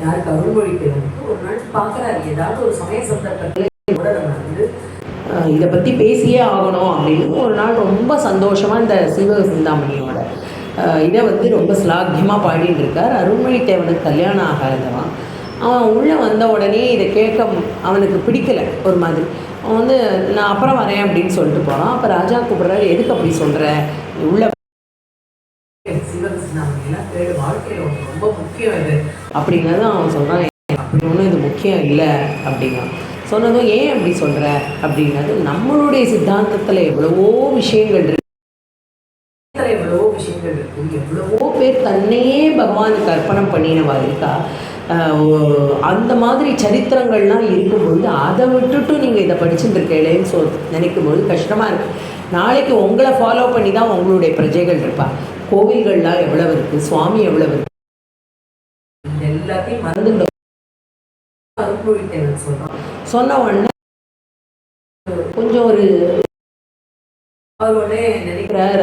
யாருக்கு அருள்மொழிக்கு வந்து ஒரு நாள் பார்க்குறாரு, ஏதாவது ஒரு சமய சந்தர்ப்பத்தில் நம்ம வந்து இதை பற்றி பேசியே ஆகணும் அப்படின்னு ஒரு நாள் ரொம்ப சந்தோஷமாக இந்த சீவக சிந்தாமணியோட இதை வந்து ரொம்ப ஸ்லாக்கியமாக பாடிட்டு இருக்கார். அருள்மொழித்தேவனுக்கு கல்யாணம் ஆகாதவன் அவன் உள்ளே வந்த உடனே இதை கேட்க அவனுக்கு பிடிக்கலை. ஒரு மாதிரி அவன் வந்து நான் அப்புறம் வரேன் அப்படின்னு சொல்லிட்டு போகிறான். அப்போ ராஜா கூப்பிட்றாரு, எதுக்கு அப்படி சொல்கிற, உள்ள சிவகசிந்தாமணிலாம் கேடு வாழ்க்கையில் ரொம்ப முக்கியம் இது அப்படிங்கிறதும் அவன் சொல்கிறான். அப்படி ஒன்றும் இது முக்கியம் இல்லை அப்படிங்கிறான். சொன்னதும் ஏன் அப்படி சொல்கிற அப்படிங்கிறது, நம்மளுடைய சித்தாந்தத்தில் எவ்வளவோ விஷயங்கள் இருக்கு, எவ்வளவோ விஷயங்கள் இருக்கு, எவ்வளவோ பேர் தன்னையே பகவானுக்கு அர்ப்பணம் பண்ணினவா இருக்கா. அந்த மாதிரி சரித்திரங்கள்லாம் இருக்கும்பொழுது அதை விட்டுட்டு நீங்கள் இதை படிச்சுட்டு இருக்கேன்னு நினைக்கும்போது கஷ்டமாக இருக்குது. நாளைக்கு உங்களை ஃபாலோ பண்ணி தான் உங்களுடைய பிரஜைகள் இருப்பா. கோவில்கள்லாம் எவ்வளவு இருக்குது, சுவாமி எவ்வளவு இருக்கு, இது எல்லாத்தையும் மறந்துட்டோம். அருள்மொழித்தேவன் சொல்கிறான். சொன்ன உடனே கொஞ்சம் ஒரு அவர் உடனே நினைக்கிறார்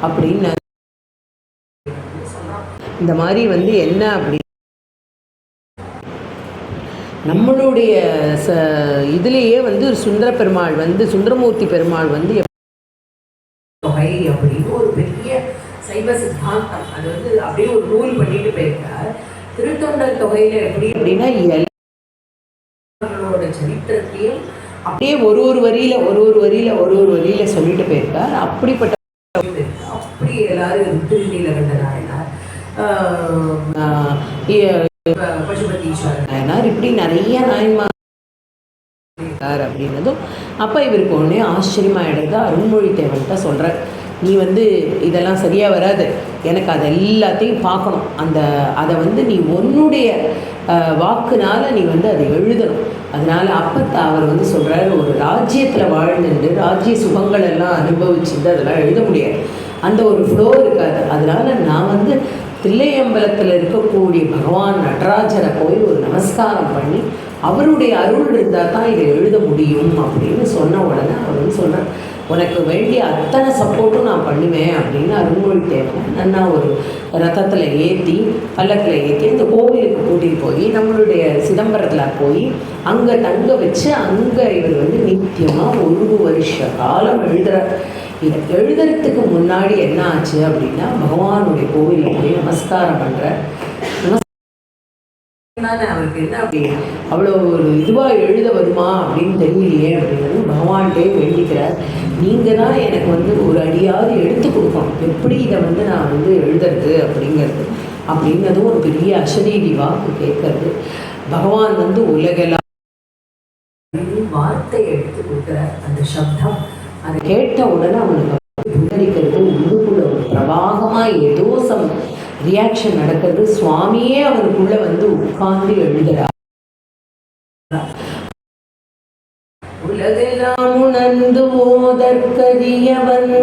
அப்படின்னு இந்த மாதிரி வந்து என்ன அப்படி நம்மளுடைய இதுலேயே வந்து சுந்தர பெருமாள் வந்து சுந்தரமூர்த்தி பெருமாள் வந்து தொகை அப்படின்னு ஒரு பெரிய சைவ சித்தாந்தம் அது வந்து அப்படியே ஒரு ரூல் பண்ணிட்டு போயிருக்கார். திருத்தொண்டர் தொகையில எப்படி அப்படின்னா எல்லாரோட சரித்திரத்தையும் அப்படியே ஒரு ஒரு வரியில சொல்லிட்டு போயிருக்கார். அப்படிப்பட்ட அப்படி எல்லாரும் திருநீலகண்ட நாயனார், பசுபதீஸ்வரர் நாயனார், இப்படி நிறைய நாயன்மார் அப்படின்னதும் அப்போ இவருக்கு ஒன்றே ஆச்சரியமாகிடுது. அருள்மொழித்தேவன்கிட்ட சொல்கிறார், நீ வந்து இதெல்லாம் சரியாக வராது, எனக்கு அதை எல்லாத்தையும் பார்க்கணும், அதை வந்து நீ உன்னுடைய வாக்குனால நீ வந்து அதை எழுதணும். அதனால் அப்போ அவர் வந்து சொல்கிறாரு, ஒரு ராஜ்யத்தில் வாழ்ந்துட்டு ராஜ்ய சுகங்கள் எல்லாம் அனுபவிச்சுட்டு அதெல்லாம் எழுத முடியாது, அந்த ஒரு ஃப்ளோ இருக்காது. அதனால் நான் வந்து தில்லையம்பலத்தில் இருக்கக்கூடிய பகவான் நடராஜரை போய் ஒரு நமஸ்காரம் பண்ணி அவருடைய அருள் இருந்தால் தான் இதை எழுத முடியும் அப்படின்னு சொன்ன உடனே அவர் வந்து சொல்கிறார், உனக்கு வேண்டிய அத்தனை சப்போர்ட்டும் நான் பண்ணுவேன் அப்படின்னு அருள்மொழித்தேவன் நல்லா ஒரு ரதத்தில் ஏற்றி பல்லக்கில் ஏற்றி இந்த கோவிலுக்கு கூட்டிகிட்டு போய் நம்மளுடைய சிதம்பரத்தில் போய் அங்கே தங்க வச்சு அங்கே இவர் வந்து நித்தியமாக 1 வருஷ காலம் எழுதுகிறார். இதை எழுதுறதுக்கு முன்னாடி என்ன ஆச்சு அப்படின்னா, பகவானுடைய கோவிலில் போய் நமஸ்காரம் பண்ணுற அவருக்கு என்ன அப்படி அவ்வளோ ஒரு இதுவாக எழுத வருமா அப்படின்னு தெரியலையே அப்படிங்கிறது பகவான்கிட்டே வேண்டிக்கிறார். நீங்கள் தான் எனக்கு வந்து ஒரு அடியாவது எடுத்து கொடுக்கணும், எப்படி இதை வந்து நான் வந்து எழுதுறது அப்படிங்கிறதும் ஒரு பெரிய அசரீரி வாக்கு கேட்கறது. பகவான் வந்து உலகெல்லாம் வார்த்தையை எடுத்து கொடுக்குறார். அந்த சப்தம் அதை கேட்ட உடனே அவனுக்கு புல்லரிக்கிறது, உள்ளுக்குள்ள ஒரு பிரவாகமாக ஏதோ ரியாக்ஷன் நடக்கிறது. சுவாமியே அவனுக்குள்ள வந்து உட்கார்ந்து எழுதுகிறார். உலகெல்லாம் உணர்ந்து ஓதற்கரியவன்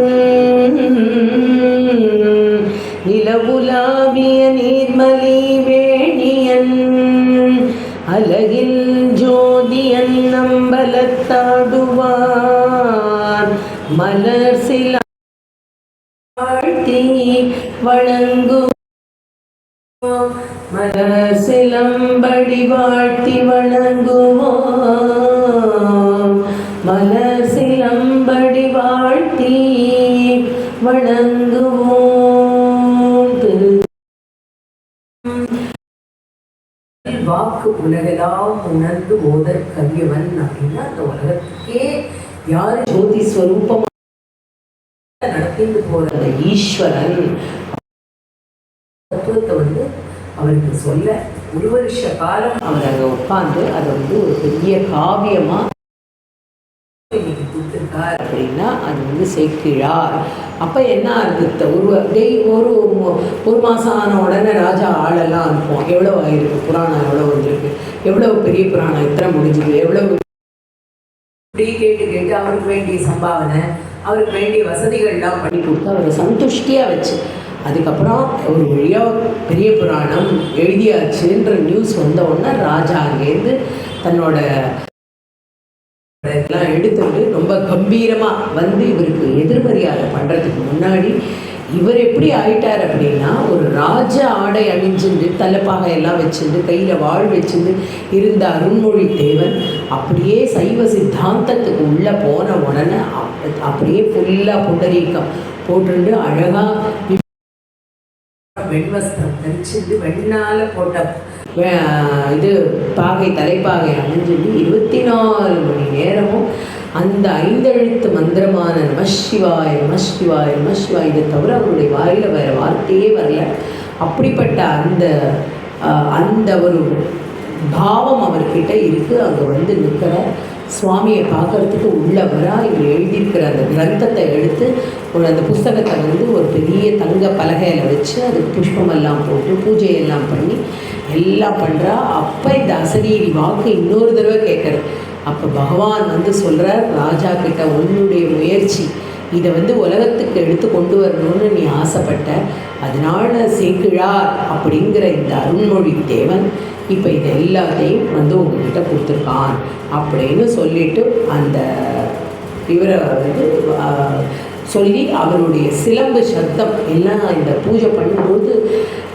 நிலவுலாவிய நீர்மலி வேணியன் அலகில் ஜோதியன் நம்பலத்தாடுவார் மலர் சில வாழ்த்தி வழங்கு மலர் சிலம்படி வாழ்த்தி வணங்குவோம் மலர் சிலம்படி வாழ்த்தி வணங்குவோம். வாக்கு உலகெல்லாம் உணர்ந்து ஓதற்கரியவன் அப்படின்னா அந்த உலகத்துக்கே யார் ஜோதி ஸ்வரூபம் நடத்திட்டு போற அந்த ஈஸ்வரன் தத்துவத்தை வந்து அவருக்கு சொல்ல 1 வருஷ காலம் அவர் அங்கே உட்கார்ந்து அதை வந்து ஒரு பெரிய காவியமா இன்னைக்கு கொடுத்துருக்கார் அப்படின்னா அது வந்து சேர்க்கிறார். அப்போ என்ன ஆகுது, ஒரு மாதம் ஆன உடனே ராஜா ஆளெல்லாம் அனுப்புவோம், எவ்வளோ ஆயிருக்கு புராணம், எவ்வளோ வந்திருக்கு, எவ்வளோ பெரிய புராணம், இத்தனை முடிஞ்சுது, எவ்வளவு இப்படி கேட்டு அவருக்கு வேண்டிய சம்பாவனை, அவருக்கு வேண்டிய வசதிகள்லாம் பண்ணி கொடுத்து அவரை சந்துஷ்டியாக வச்சு அதுக்கப்புறம் ஒரு வழியாக பெரிய புராணம் எழுதியாச்சுன்ற நியூஸ் வந்த உடனே ராஜா அங்கேருந்து தன்னோட இதெல்லாம் எடுத்துட்டு ரொம்ப கம்பீரமாக வந்து இவருக்கு எதிர்மரியாதை பண்ணுறதுக்கு முன்னாடி இவர் எப்படி ஆயிட்டார் அப்படின்னா, ஒரு ராஜ ஆடை அணிஞ்சுட்டு தலைப்பாகை எல்லாம் வச்சுட்டு கையில் வாழ் வச்சுட்டு இருந்த அருண்மொழித்தேவன் அப்படியே சைவ சித்தாந்தத்துக்கு உள்ளே போன உடனே அப்படியே ஃபுல்லாக புண்டரீக்கம் போட்டுண்டு அழகாக வெண்வஸ்திரம் தரிச்சுட்டு வெண்ணால் போட்ட இது பாகை தலைப்பாகை அணிஞ்சுட்டு 24 மணி நேரமும் அந்த 5 எழுத்து மந்திரமான நமசிவாய நமசிவாய நமசிவாய இதை தவிர அவருடைய வாயில் வேறு வார்த்தையே வரல. அப்படிப்பட்ட அந்த ஒரு பாவம் அவர்கிட்ட இருக்குது. அங்கே வந்து நிற்கிற சுவாமியை பார்க்கறதுக்கு உள்ளவரா இவர் எழுதியிருக்கிற அந்த கிரந்தத்தை எடுத்து அந்த புஸ்தகத்தை வந்து ஒரு பெரிய தங்க பலகையில் வச்சு அதுக்கு புஷ்பமெல்லாம் போட்டு பூஜையெல்லாம் பண்ணி எல்லாம் பண்ணுறா. அப்போ இந்த அசரீரி வாக்கு இன்னொரு தடவை கேட்குறது. அப்போ பகவான் வந்து சொல்கிறார், ராஜா கிட்ட உன்னுடைய முயற்சி இதை வந்து உலகத்துக்கு எடுத்து கொண்டு வரணும்னு நீ ஆசைப்பட்ட, அதனால சேக்கிழார் அப்படிங்கிற இந்த அருண்மொழி தேவன் இப்போ இது எல்லாத்தையும் வந்து உங்ககிட்ட கொடுத்துருக்கான் அப்படின்னு சொல்லிட்டு அந்த இவரை வந்து சொல்லி அவருடைய சிலம்பு சப்தம் எல்லாம் இந்த பூஜை பண்ணும்போது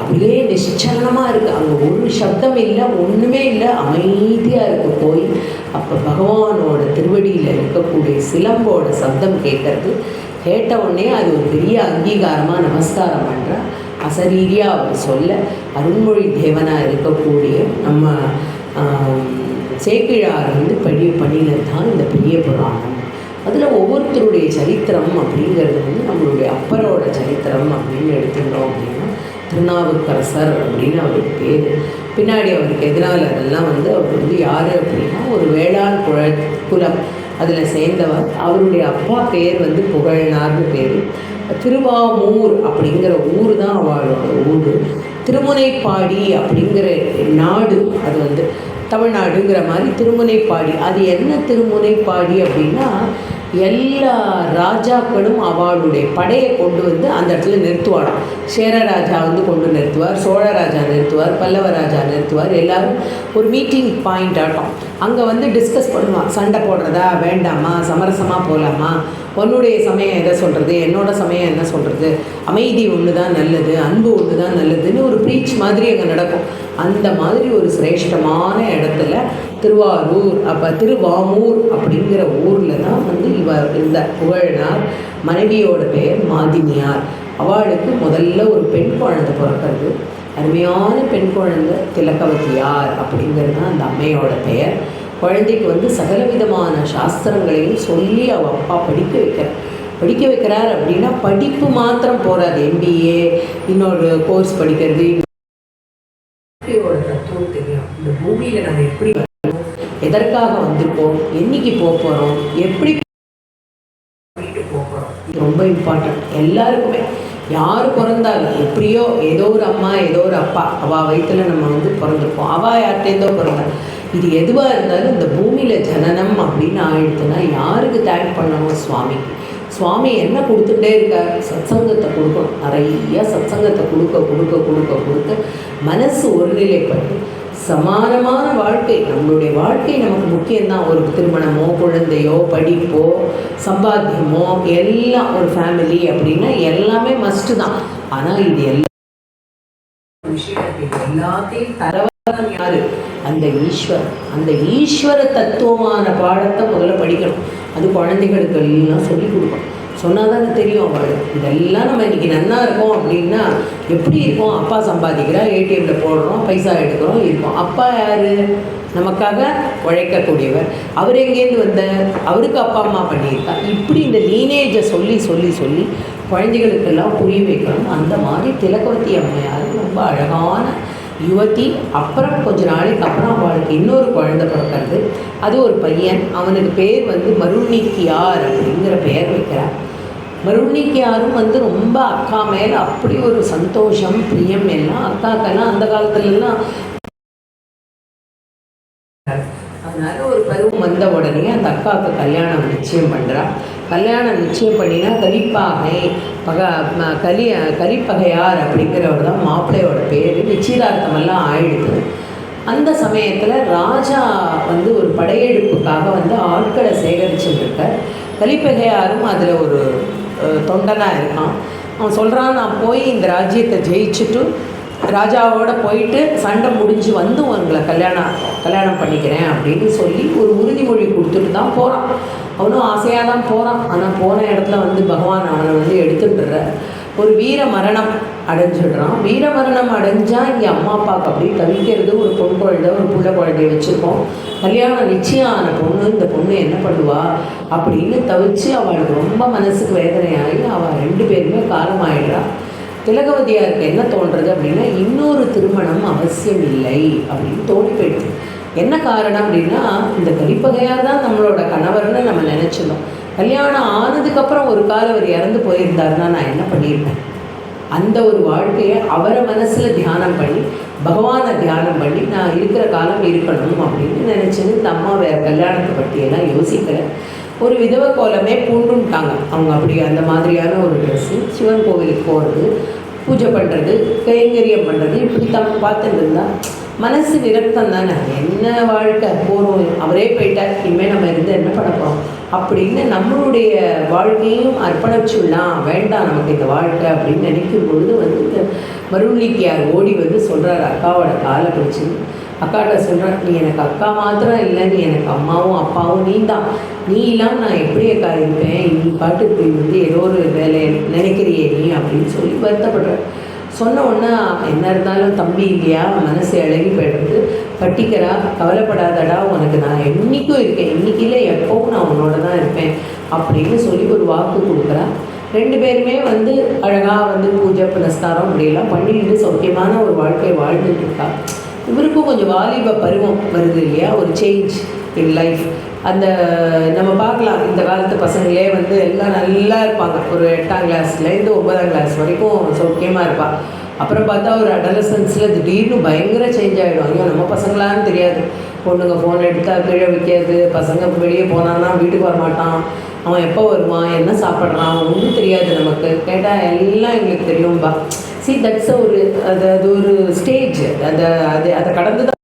அப்படியே நிச்சலனமாக இருக்குது. அங்கே ஒரு சப்தம் இல்லை, ஒன்றுமே இல்லை, அமைதியாக இருக்குது கோயில். அப்போ பகவானோட திருவடியில் இருக்கக்கூடிய சிலம்போட சப்தம் கேட்கறது. கேட்ட உடனே அது ஒரு பெரிய அங்கீகாரமாக நமஸ்காரம் பண்ணுற அசரீரியாக அவர் சொல்ல, அருண்மொழி தேவனாக இருக்கக்கூடிய நம்ம சேக்கிழார் வந்து பண்ணினது தான் இந்த பெரிய புராணம். அதில் ஒவ்வொருத்தருடைய சரித்திரம் அப்படிங்கிறது வந்து நம்மளுடைய அப்பரோட சரித்திரம் அப்படின்னு எடுத்துட்டோம் அப்படின்னா, திருநாவுக்கரசர் அப்படின்னு அவருக்கு பேர். பின்னாடி அவருக்கு எதிரால் அதெல்லாம் வந்து அவர் வந்து யார் அப்படின்னா ஒரு வேளாண் குலம் அதில் சேர்ந்தவர். அவருடைய அப்பா பேர் வந்து புகழ்னார்னு பேர். திருவாமூர் அப்படிங்கிற ஊர் தான் அவளோட ஊர். திருமுனைப்பாடி அப்படிங்கிற நாடு அது வந்து தமிழ்நாடுங்கிற மாதிரி திருமுனைப்பாடி. அது என்ன திருமுனைப்பாடி அப்படின்னா, எல்லா ராஜாக்களும் அவளுடைய படையை கொண்டு வந்து அந்த இடத்துல நிறுத்துவாளாம். சேரராஜா வந்து கொண்டு நிறுத்துவார், சோழராஜா நிறுத்துவார், பல்லவ ராஜா நிறுத்துவார். எல்லோரும் ஒரு மீட்டிங் பாயிண்ட் ஆட்டம் அங்கே வந்து டிஸ்கஸ் பண்ணுவான். சண்டை போடுறதா வேண்டாமா, சமரசமாக போகலாமா, உன்னுடைய சமயம் எதை சொல்கிறது, என்னோட சமயம் என்ன சொல்கிறது, அமைதி ஒன்று தான் நல்லது, அன்பு ஒன்று தான் நல்லதுன்னு ஒரு ப்ரீச் மாதிரி அங்கே நடக்கும். அந்த மாதிரி ஒரு சிரேஷ்டமான இடத்துல திருவாரூர், அப்போ திருவாமூர் அப்படிங்கிற ஊரில் தான் வந்து இந்த புகழ்னார். மனைவியோட பெயர் மாதினியார். அவளுக்கு முதல்ல ஒரு பெண் குழந்தை பிறக்கிறது. அருமையான பெண் குழந்தை திலகவதியார் அப்படிங்கிறது தான் அந்த அம்மையோட பெயர். குழந்தைக்கு வந்து சகலவிதமான சாஸ்திரங்களையும் சொல்லி அவள் அப்பா படிக்க வைக்கிறார். அப்படின்னா படிப்பு மாத்திரம் போகாது, MBA இன்னொரு கோர்ஸ் படிக்கிறது. தத்துவம் தெரியும். இந்த பூமியில் நம்ம எப்படி எதற்காக வந்திருக்கோம், என்னைக்கு போக போகிறோம், எப்படி போக போகிறோம், இது ரொம்ப இம்பார்ட்டன்ட். எல்லாருக்குமே யார் பிறந்தாலும் எப்படியோ ஏதோ ஒரு அம்மா ஏதோ ஒரு அப்பா அவள் வயிற்றில் நம்ம வந்து பிறந்திருப்போம். அவள் யார்கிட்டேருந்தோ பிறந்தாள். இது எதுவாக இருந்தாலும் இந்த பூமியில் ஜனனம் அப்படின்னு ஆயிடுச்சுன்னா யாருக்கு தேங்க் பண்ணணும்? சுவாமிக்கு. சுவாமி என்ன கொடுத்துட்டே இருக்கார்? சத்சங்கத்தை கொடுக்கணும். நிறைய சத்சங்கத்தை கொடுக்க மனசு ஒருநிலைப்பட்டு சமானமான வாழ்க்கை, நம்மளுடைய வாழ்க்கை நமக்கு முக்கியம்தான். ஒரு திருமணமோ குழந்தையோ படிப்போ சம்பாத்தியமோ எல்லாம் ஒரு ஃபேமிலி அப்படின்னா எல்லாமே மஸ்ட்டு தான். ஆனால் இது எல்லா விஷயத்துக்கு எல்லாத்தையும் தரவன் யாரு? அந்த ஈஸ்வரன். அந்த ஈஸ்வர தத்துவமான பாடத்தை முதல்ல படிக்கணும். அது குழந்தைகளுக்கு எல்லாம் சொல்லிக் கொடுக்கணும். சொன்னால் தானே தெரியும் அவளுக்கு. இதெல்லாம் நம்ம இன்றைக்கி நன்னா இருக்கோம் அப்படின்னா எப்படி இருக்கோம்? அப்பா சம்பாதிக்கிறா, ATMல போடுறோம், பைசா எடுக்கிறோம், இருக்கோம். அப்பா யார்? நமக்காக உழைக்கக்கூடியவர். அவர் எங்கேருந்து வந்த? அவருக்கு அப்பா அம்மா பண்ணியிருக்கா. இப்படி இந்த லீனேஜை சொல்லி குழந்தைகளுக்கெல்லாம் புரிய வைக்கணும். அந்த மாதிரி திலகவதி அம்மையார் ரொம்ப அழகான யுவதி. அப்புறம் கொஞ்ச நாளைக்கு அப்புறம் அவளுக்கு இன்னொரு குழந்தை பிறக்கிறது. அது ஒரு பையன். அவனுக்கு பேர் வந்து மருண்ணிக்கியார் அப்படிங்கிற பெயர் வைக்கிறார். மருண்ணிக்கியாரும் வந்து ரொம்ப அக்கா மேலே அப்படி ஒரு சந்தோஷம் பிரியம். எல்லாம் அக்காக்கெல்லாம் அந்த காலத்துலலாம். அதனால ஒரு பருவம் வந்த உடனே அந்த அக்காவுக்கு கல்யாணம் நிச்சயம் பண்ணுறா. கல்யாணம் நிச்சயம் பண்ணினா கலிப்பகையார் அப்படிங்கிறவர் தான் மாப்பிள்ளையோட பேர். நிச்சயதார்த்தமெல்லாம் ஆயிடுது. அந்த சமயத்தில் ராஜா வந்து ஒரு படையெடுப்புக்காக வந்து ஆட்களை சேகரிச்சுட்டு இருக்க. கலிப்பகையாரும் அதில் ஒரு தொண்டனாக இருக்கான். அவன் சொல்கிறான், நான் போய் இந்த ராஜ்யத்தை ஜெயிச்சுட்டு ராஜாவோட போயிட்டு சண்டை முடிஞ்சு வந்து உங்களை கல்யாணம் பண்ணிக்கிறேன் அப்படின்னு சொல்லி ஒரு உறுதிமொழி கொடுத்துட்டு தான் போகிறான். அவனும் ஆசையாக தான் போகிறான். ஆனால் போன இடத்துல வந்து பகவான் அவனை வந்து எடுத்துட்டுற ஒரு வீர மரணம் அடைஞ்சிடுறான். வீர மரணம் அடைஞ்சால் இங்கே அம்மா அப்பாவுக்கு அப்படி தவிக்கிறது. ஒரு பொன் குழந்தை ஒரு புள்ள குழந்தைய வச்சுருக்கோம். கல்யாணம் நிச்சயம் ஆன பொண்ணு, இந்த பொண்ணு என்ன பண்ணுவா அப்படின்னு தவிச்சு அவளுக்கு ரொம்ப மனசுக்கு வேதனையாகி அவள் 2 பேருமே காலமாயிடுறா. திலகவதியாருக்கு என்ன தோன்றுறது அப்படின்னா, இன்னொரு திருமணம் அவசியம் இல்லை அப்படின்னு தோணி போயிடுது. என்ன காரணம் அப்படின்னா, இந்த கலிப்பகையார் தான் நம்மளோட கணவர்னு நம்ம நினச்சிடணும். கல்யாணம் ஆனதுக்கப்புறம் ஒரு காலம் அவர் இறந்து போயிருந்தாருன்னா நான் என்ன பண்ணியிருப்பேன்? அந்த ஒரு வாழ்க்கையை அவரை மனசில் தியானம் பண்ணி பகவானை தியானம் பண்ணி நான் இருக்கிற காலம் இருக்கணும் அப்படின்னு நினச்சின்னு இந்த அம்மா வேறு கல்யாணத்தை பற்றியெல்லாம் யோசிக்கலை. ஒரு விதவை கோலமே பூண்டுட்டாங்க அவங்க. அப்படி அந்த மாதிரியான ஒரு ட்ரெஸ்ஸு, சிவன் கோவிலுக்கு போகிறது, பூஜை பண்ணுறது, கைங்கரியம் பண்ணுறது, இப்படி பார்த்துட்டு இருந்தால் மனசு விரக்தம் தானே. என்ன வாழ்க்கை போகிறோம், அவரே போயிட்டார், இனிமேல் நம்ம இருந்து என்ன பண்ண போகிறோம் அப்படின்னு நம்மளுடைய வாழ்க்கையும் அர்ப்பணிச்சுடலாம், வேண்டாம் நமக்கு இந்த வாழ்க்கை அப்படின்னு நினைக்கும் பொழுது வந்து இந்த மருளிக்கியார் ஓடி வந்து சொல்கிறார், அக்காவோட காலை பிடிச்சி அக்காட்ட சொல்கிறேன், நீ எனக்கு அக்கா மாத்திரம் இல்லை, நீ எனக்கு அம்மாவும் அப்பாவும் நீ தான். நீ இல்லாமல் நான் எப்படி அக்கா இருப்பேன்? நீ பாட்டு இப்படி வந்து ஏதோ ஒரு வேலையை நினைக்கிறியே நீ அப்படின்னு சொல்லி வருத்தப்படுறேன். சொன்ன உடனே என்ன இருந்தாலும் தம்பி இல்லையா, மனசு இழகி போய்டுறது, கட்டிக்கிறா, கவலைப்படாதடா, உனக்கு நான் என்றைக்கும் இருக்கேன், இன்றைக்கி இல்லை எப்போவும் நான் உன்னோட தான் இருப்பேன் அப்படின்னு சொல்லி ஒரு வாக்கு கொடுக்குறா. 2 பேருமே வந்து அழகாக வந்து பூஜை புனஸ்காரம் இப்படியெல்லாம் பண்ணிட்டு சௌக்கியமான ஒரு வாழ்க்கையை வாழ்ந்துட்டு இருக்கா. இவருக்கும் கொஞ்சம் வாலிப பருவம் வருது இல்லையா, ஒரு சேஞ்ச் இன் லைஃப். அந்த நம்ம பார்க்கலாம், இந்த காலத்து பசங்களே வந்து எல்லாம் நல்லா இருப்பாங்க. ஒரு 8ஆம் கிளாஸ்லேருந்து 9ஆம் கிளாஸ் வரைக்கும் சௌக்கியமாக இருப்பாள். அப்புறம் பார்த்தா ஒரு அடலசன்ஸில் திடீர்னு பயங்கர சேஞ்ச் ஆகிடும். ஐயோ நம்ம பசங்களான்னு தெரியாது. பொண்ணுங்க ஃபோன் எடுத்தால் கீழே வைக்காது, பசங்க வெளியே போனான்னா வீட்டுக்கு வரமாட்டான், அவன் எப்போ வருவான், என்ன சாப்பிட்றான் ஒன்றும் தெரியாது. நமக்கு கேட்டால் எல்லாம் எங்களுக்கு தெரியும்பா. சி தட்ஸ் ஒரு அது ஒரு ஸ்டேஜ். அதை கடந்து தான்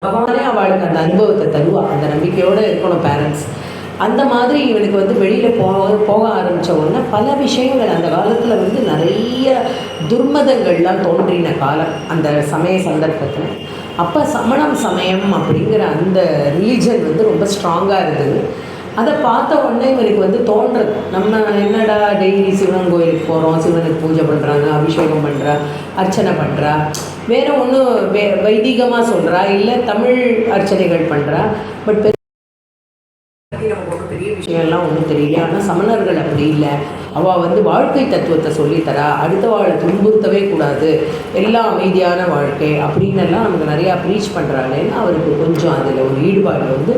பகவானே அவளுக்கு அந்த அனுபவத்தை தருவா. அந்த நம்பிக்கையோடு இருக்கணும் பேரண்ட்ஸ். அந்த மாதிரி இவனுக்கு வந்து வெளியில் போக ஆரம்பித்த உடனே பல விஷயங்கள் அந்த காலத்தில் வந்து நிறைய துர்மதங்கள்லாம் தோன்றின காலம் அந்த சமய சந்தர்ப்பத்தில். அப்போ சமணம் சமயம் அப்படிங்கிற அந்த ரிலீஜன் வந்து ரொம்ப ஸ்ட்ராங்காக இருந்தது. அதை பார்த்த உடனே இவனுக்கு வந்து தோன்றுறது, நம்ம என்னடா டெய்லி சிவன் கோயிலுக்கு போகிறோம், சிவனுக்கு பூஜை பண்ணுறாங்க, அபிஷேகம் பண்ணுறா, அர்ச்சனை பண்ணுறா, வேறு ஒன்றும் வைதிகமாக சொல்கிறா, இல்லை தமிழ் அர்ச்சனைகள் பண்ணுறா. பட் நமக்கு ஒன்றும் பெரிய விஷயம்லாம் ஒன்றும் தெரியல. ஆனால் சமணர்கள் அப்படி இல்லை. அவள் வந்து வாழ்க்கை தத்துவத்தை சொல்லித்தரா, அடுத்த வாழை துன்புறுத்தவே கூடாது, எல்லாம் அமைதியான வாழ்க்கை அப்படின்னெல்லாம் நமக்கு நிறையா ப்ரீச் பண்ணுறாளேன்னு அவருக்கு கொஞ்சம் அதில் ஒரு ஈடுபாடு வந்து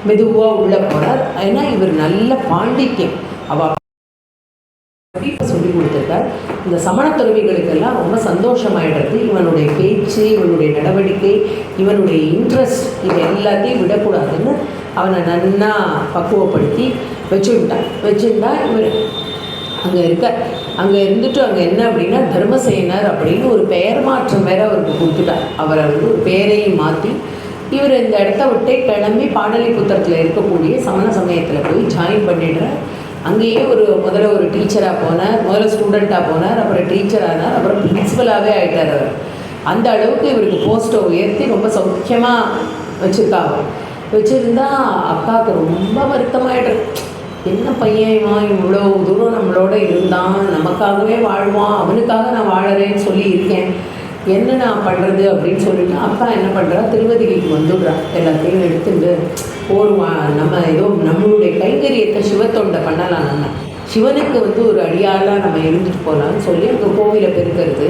மெதுவாக உள்ளே போகிறார். ஏன்னா இவர் நல்ல பாண்டித்யம் அவள் சொல்லி கொடுத்துருக்கார். இந்த சமண துறவிகளுக்கெல்லாம் ரொம்ப சந்தோஷமாயிடுறது. இவனுடைய பேச்சு, இவனுடைய நடவடிக்கை, இவனுடைய இன்ட்ரெஸ்ட், இது எல்லாத்தையும் விடக்கூடாதுன்னு அவனை நன்னா பக்குவப்படுத்தி வச்சுருந்தா இவர் அங்கே அங்கே இருந்துட்டு அங்கே என்ன அப்படின்னா தர்மசேனர் அப்படின்னு ஒரு பெயர் மாற்றம் வேறு அவருக்கு கொடுத்துட்டார். அவரை வந்து ஒரு பேரையும் மாற்றி இவர் இந்த இடத்த விட்டே கிளம்பி பாடலிபுத்திரத்தில் இருக்கக்கூடிய சமண சமயத்தில் போய் ஜாயின் பண்ணிடுறார். அங்கேயே முதல்ல ஒரு டீச்சராக போனார், முதல்ல ஸ்டூடெண்ட்டாக போனார், அப்புறம் டீச்சரானார், அப்புறம் பிரின்சிபலாகவே ஆகிட்டார் அவர். அந்த அளவுக்கு இவருக்கு போஸ்ட்டை உயர்த்தி ரொம்ப சௌக்கியமாக வச்சுருந்தா அக்காவுக்கு ரொம்ப வருத்தமாயிடுறது. என்ன பையன் இவ்வளோ தூரம் நம்மளோட இருந்தான், நமக்காகவே வாழ்வான், அவனுக்காக நான் வாழறேன்னு சொல்லி இருக்கேன், என்ன நான் பண்ணுறது அப்படின்னு சொல்லிட்டு அக்கா என்ன பண்ணுறா, திருவதிகைக்கு வந்துடுறா. எல்லாத்தையும் எடுத்துட்டு நம்ம ஏதோ நம்மளுடைய கைங்கரியத்தை சிவத்தொண்டை பண்ணலாம், நம்ம சிவனுக்கு வந்து ஒரு அடியாளாக நம்ம இருந்துட்டு போகலான்னு சொல்லி அங்கே கோவிலை பெருக்கிறது,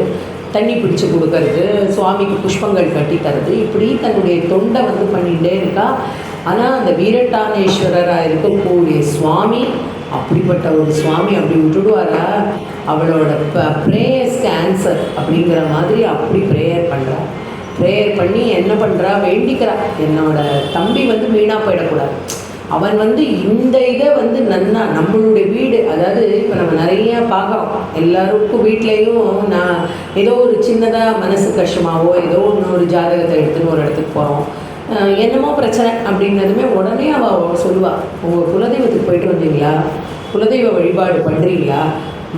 தண்ணி பிடிச்சி கொடுக்கறது, சுவாமிக்கு புஷ்பங்கள் கட்டி தரது, இப்படி தன்னுடைய தொண்டை வந்து பண்ணிகிட்டே இருக்கா. ஆனால் அந்த வீரட்டானேஸ்வரராக இருக்கக்கூடிய சுவாமி அப்படிப்பட்ட ஒரு சுவாமி அப்படி விட்டுடுவாரா? அவளோட ப்ரேயர்ஸ்க்கு ஆன்சர் அப்படிங்கிற மாதிரி அப்படி ப்ரேயர் பண்ணி என்ன பண்ணுறா, வேண்டிக்கிறா, என்னோட தம்பி வந்து வீணாக போயிடக்கூடாது, அவன் வந்து இந்த இதை வந்து நன்னா நம்மளுடைய வீடு, அதாவது இப்போ நம்ம நிறைய பார்க்குறோம் எல்லாருக்கும் வீட்லேயும். நான் ஏதோ ஒரு சின்னதாக மனசு கஷ்டமாவோ ஏதோ ஒன்று ஒரு ஜாதகத்தை எடுத்துன்னு ஒரு இடத்துக்கு போகிறோம், என்னமோ பிரச்சனை அப்படின்னதுமே உடனே அவள் சொல்லுவாள், உங்கள் குலதெய்வத்துக்கு போயிட்டு வந்தீங்களா, குலதெய்வ வழிபாடு பண்ணுறீங்களா,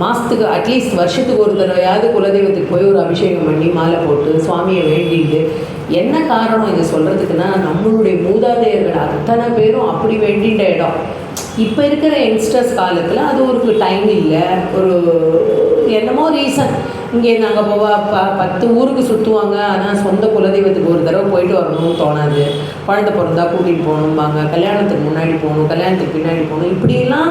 மாதத்துக்கு அட்லீஸ்ட் வருஷத்துக்கு ஒரு தடவையாவது குலதெய்வத்துக்கு போய் ஒரு அபிஷேகம் பண்ணி மாலை போட்டு சுவாமியை வேண்டிட்டு. என்ன காரணம் இதை சொல்கிறதுக்குன்னா, நம்மளுடைய மூதாதையர்கள் அத்தனை பேரும் அப்படி வேண்டின்ற இடம். இப்போ இருக்கிற யங்ஸ்டர்ஸ் காலத்தில் அது ஒரு டைம் இல்லை, ஒரு என்னமோ ரீசன். இங்கே நாங்கள் 10 ஊருக்கு சுற்றுவாங்க, ஆனால் சொந்த குலதெய்வத்துக்கு ஒரு தடவை போயிட்டு வரணும்னு தோணாது. குழந்தை பிறந்தா கூட்டிகிட்டு போகணும்பாங்க, கல்யாணத்துக்கு முன்னாடி போகணும், கல்யாணத்துக்கு பின்னாடி போகணும், இப்படியெல்லாம்.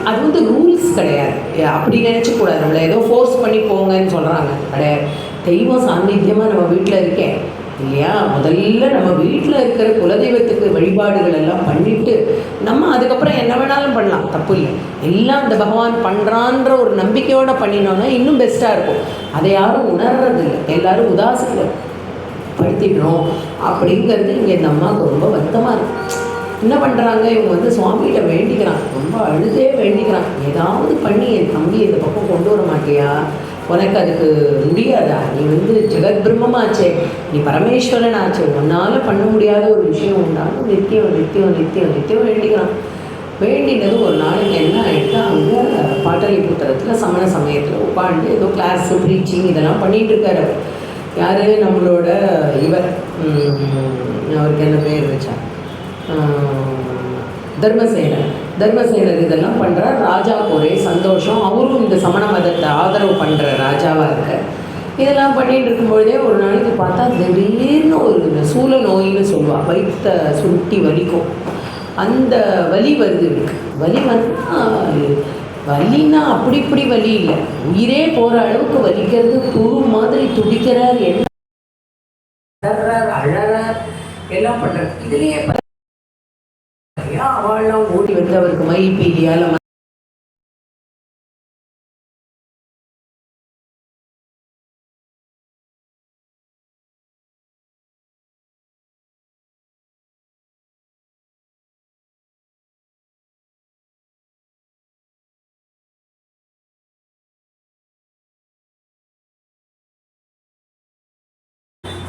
அது வந்து ரூல்ஸ் கிடையாது, அப்படி நினச்சக்கூடாது. நம்மளை ஏதோ ஃபோர்ஸ் பண்ணி போங்கன்னு சொல்கிறாங்க, கிடையாது. தெய்வம் சாநித்தியமாக நம்ம வீட்டில் இருக்கேன் இல்லையா. முதல்ல நம்ம வீட்டில் இருக்கிற குலதெய்வத்துக்கு வழிபாடுகள் எல்லாம் பண்ணிவிட்டு நம்ம அதுக்கப்புறம் என்ன வேணாலும் பண்ணலாம், தப்பு இல்லை. எல்லாம் இந்த பகவான் பண்ணுறான்ற ஒரு நம்பிக்கையோடு பண்ணினோன்னா இன்னும் பெஸ்ட்டாக இருக்கும். அதை யாரும் உணர்றதில்லை, எல்லோரும் உதாசீனப்படுத்திடுறோம் அப்படிங்கிறது இங்கே இந்த அம்மாவுக்கு ரொம்ப வருத்தமாக இருக்குது. என்ன பண்ணுறாங்க, இவங்க வந்து சுவாமிகிட்ட வேண்டிக்கிறான், ரொம்ப அழுதே வேண்டிக்கிறான், ஏதாவது பண்ணி என் தம்பி இந்த பக்கம் கொண்டு வர மாட்டியா, உனக்கு அதுக்கு முடியாதா, நீ வந்து ஜெகத் பிரம்மமாச்சே, நீ பரமேஸ்வரன் ஆச்சே, உன்னால் பண்ண முடியாத ஒரு விஷயம் உண்டாலும் நித்தியம் நித்தியம் நித்தியம் நித்தியம் வேண்டிக்கிறான். வேண்டினது ஒரு நாளைக்கு என்ன ஆகிட்டு, அங்கே பாட்டலிபுத்திரத்தில் சமண சமயத்தில் உட்காந்து ஏதோ கிளாஸு ப்ரீச்சிங் இதெல்லாம் பண்ணிகிட்டு இருக்காரு. யார், நம்மளோட இவர், அவருக்கு என்ன பேர் வச்சா, தர்மசேனர் இதெல்லாம் பண்ணுறார். ராஜாவுக்கு ஒரே சந்தோஷம், அவரும் இந்த சமண மதத்தை ஆதரவு பண்ணுற ராஜாவாக இருக்க. இதெல்லாம் பண்ணிகிட்டு இருக்கும்பொழுதே ஒரு நாளைக்கு பார்த்தா திடீர்னு ஒரு சூல நோயின்னு சொல்லுவாள், வயிற்ற சுருட்டி வலிக்கும். அந்த வலி வருது இருக்கு. வலி வலின்னா அப்படி இப்படி வலி இல்லை, உயிரே போகிற அளவுக்கு வலிக்கிறது, புழு மாதிரி துடிக்கிறார், என்ன அழறார், எல்லாம் பண்ணுறார். இதுலேயே அவள்லாம் ஓட்டி வந்து அவருக்கு மயில் பீலியால்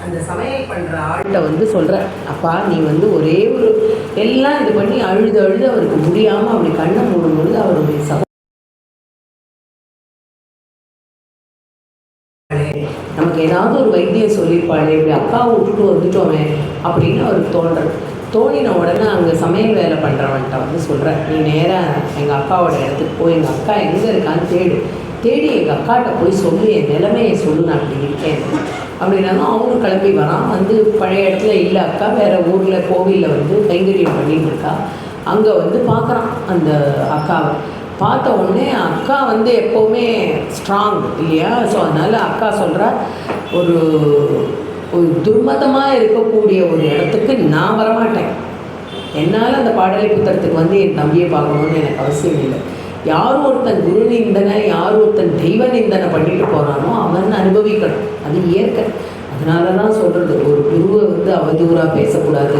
அந்த சமையல் பண்ணுற ஆள்கிட்ட வந்து சொல்கிறேன், அப்பா நீ வந்து ஒரே ஒரு எல்லாம் இது பண்ணி அழுது அவருக்கு முடியாமல் அப்படி கண்ணை மூடும்பொழுது அவருடைய நமக்கு ஏதாவது ஒரு வைத்தியம் சொல்லியிருப்பாளே, இப்படி அக்காவை விட்டுட்டு வந்துட்டோமே அப்படின்னு அவருக்கு தோணின உடனே அங்கே சமையல் வேலை பண்ணுறவன்ட்ட வந்து சொல்கிறேன், நீ நேராக எங்கள் அக்காவோட இடத்துக்கு போய் எங்கள் அக்கா எங்கே இருக்கான்னு தேடி எங்கள் அக்காட்ட போய் சொல்லி என் நிலைமையை சொல்லு, நான் அப்படி இருக்கேன் அப்படின்னாலும் அவனும் கிளம்பி வரான். வந்து பழைய இடத்துல இல்லை அக்கா, வேறு ஊரில் கோவிலில் வந்து கைங்கரியம் பண்ணிட்டு இருக்கா. அங்கே வந்து பார்க்குறான் அந்த அக்காவை. பார்த்த உடனே அக்கா வந்து எப்போவுமே ஸ்ட்ராங் இல்லையா. ஸோ அதனால் அக்கா சொல்கிறா, ஒரு துர்மதமாக இருக்கக்கூடிய ஒரு இடத்துக்கு நான் வரமாட்டேன், என்னால் அந்த பாடலிபுத்திரத்துக்கு வந்து என் தம்பியை பார்க்கணுன்னு எனக்கு அவசியம் இல்லை. யார் ஒருத்தன் குரு நிந்தனை, யார் ஒருத்தன் தெய்வ நிந்தனை பண்ணிட்டு போகிறானோ அவன் அனுபவிக்கணும், அது இயற்கை. அதனால தான் சொல்கிறது, ஒரு குருவை வந்து அவதூறாக பேசக்கூடாது,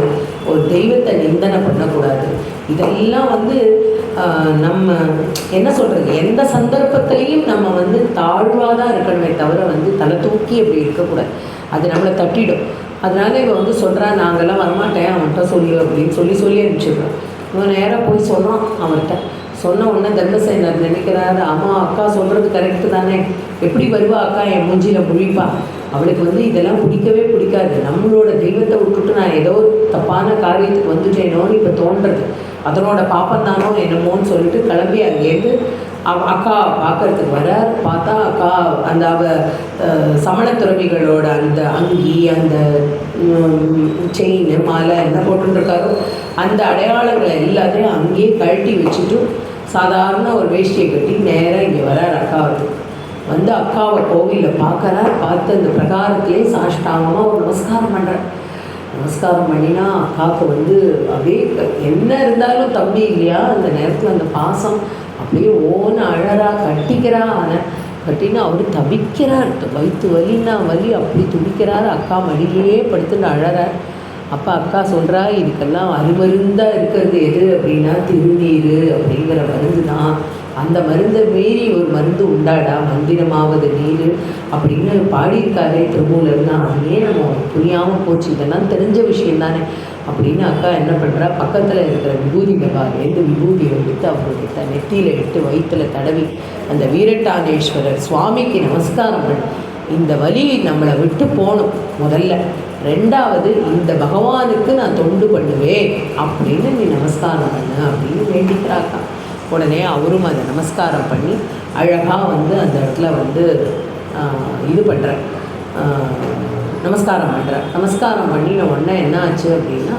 ஒரு தெய்வத்தை நிந்தனை பண்ணக்கூடாது. இதெல்லாம் வந்து நம்ம என்ன சொல்கிறது, எந்த சந்தர்ப்பத்திலையும் நம்ம வந்து தாழ்வாக தான் இருக்கணுமே தவிர வந்து தலை தூக்கி அப்படி இருக்கக்கூடாது, அது நம்மளை தட்டிடும். அதனால இவன் வந்து சொல்கிறான், நாங்கள்லாம் வரமாட்டேன் அவன்கிட்ட சொல்லி அப்படின்னு சொல்லி அனுப்பிச்சிடுறான். இவன் நேராக போய் சொல்கிறான் அவர்கிட்ட. சொன்ன உடனே தர்மசேனர் நினைக்கிறாரு, ஆமாம் அக்கா சொல்கிறது கரெக்டு தானே, எப்படி வருவா அக்கா என் மூஞ்சியில் முழிப்பா, அவளுக்கு வந்து இதெல்லாம் பிடிக்காது, நம்மளோட தெய்வத்தை விட்டுட்டு நான் ஏதோ தப்பான காரியத்துக்கு வந்துட்டேனோன்னு இப்போ தோன்றுறது, அதனோட பாப்பம் தானோ என்னமோன்னு சொல்லிட்டு கிளம்பி அங்கேருந்து அக்கா பார்க்கறதுக்கு வர. பார்த்தா அக்கா அந்த சமணத்துறவிகளோட அந்த அங்கி, அந்த செயின் மாலை என்ன போட்டுருக்காரோ அந்த அடையாளங்களை எல்லாத்தையும் அங்கேயே கழட்டி வச்சுட்டு சாதாரண ஒரு வேஷ்டியை கட்டி நேராக இங்கே வரார் அக்காவுக்கு. வந்து அக்காவை கோவிலில் பார்க்குறார். பார்த்து அந்த பிரகாரத்திலே சாஷ்டாங்கமாக ஒரு நமஸ்காரம் பண்ணுறார். நமஸ்காரம் பண்ணினா அக்காவுக்கு வந்து அப்படியே என்ன இருந்தாலும் தம்பி இல்லையா, அந்த நேரத்தில் அந்த பாசம் அப்படியே ஓன அழறா, கட்டிக்கிறா. கட்டினா அவர் தவிக்கிறார், வயிற்று வலின்னா வலி அப்படி துடிக்கிறார். அக்கா மடியிலேயே படுத்துட்டு அழறார். அப்போ அக்கா சொல்கிறா, இதுக்கெல்லாம் அருமருந்தாக இருக்கிறது எது அப்படின்னா திருநீர் அப்படிங்கிற மருந்து தான். அந்த மருந்தை மீறி ஒரு மருந்து உண்டாடா, மந்திரமாவது நீர் அப்படின்னு பாடியிருக்காரே திருமூலர்னா, அதையே நம்ம புரியாமல் போச்சு, இதெல்லாம் தெரிஞ்ச விஷயம் தானே அப்படின்னு அக்கா என்ன பண்ணுறா, பக்கத்தில் இருக்கிற விபூதி டப்பாலேருந்து விபூதியை எடுத்து அவருடைய நெத்தியில் எடுத்து வயிற்றில் தடவி அந்த வீரட்டானேஸ்வரர் சுவாமிக்கு நமஸ்காரம் பண்ணி, இந்த வலி நம்மளை விட்டு போகணும் முதல்ல, ரெண்டாவது இந்த பகவானுக்கு நான் தொண்டு பண்ணுவேன் அப்படின்னு நீ நமஸ்காரம் பண்ணு அப்படின்னு வேண்டிக்கிறாக்கா. உடனே அவரும் அதை நமஸ்காரம் பண்ணி அழகாக வந்து அந்த இடத்துல வந்து இது பண்ணுறேன், நமஸ்காரம் பண்ணுறேன். நமஸ்காரம் பண்ணின உடனே என்ன ஆச்சு அப்படின்னா,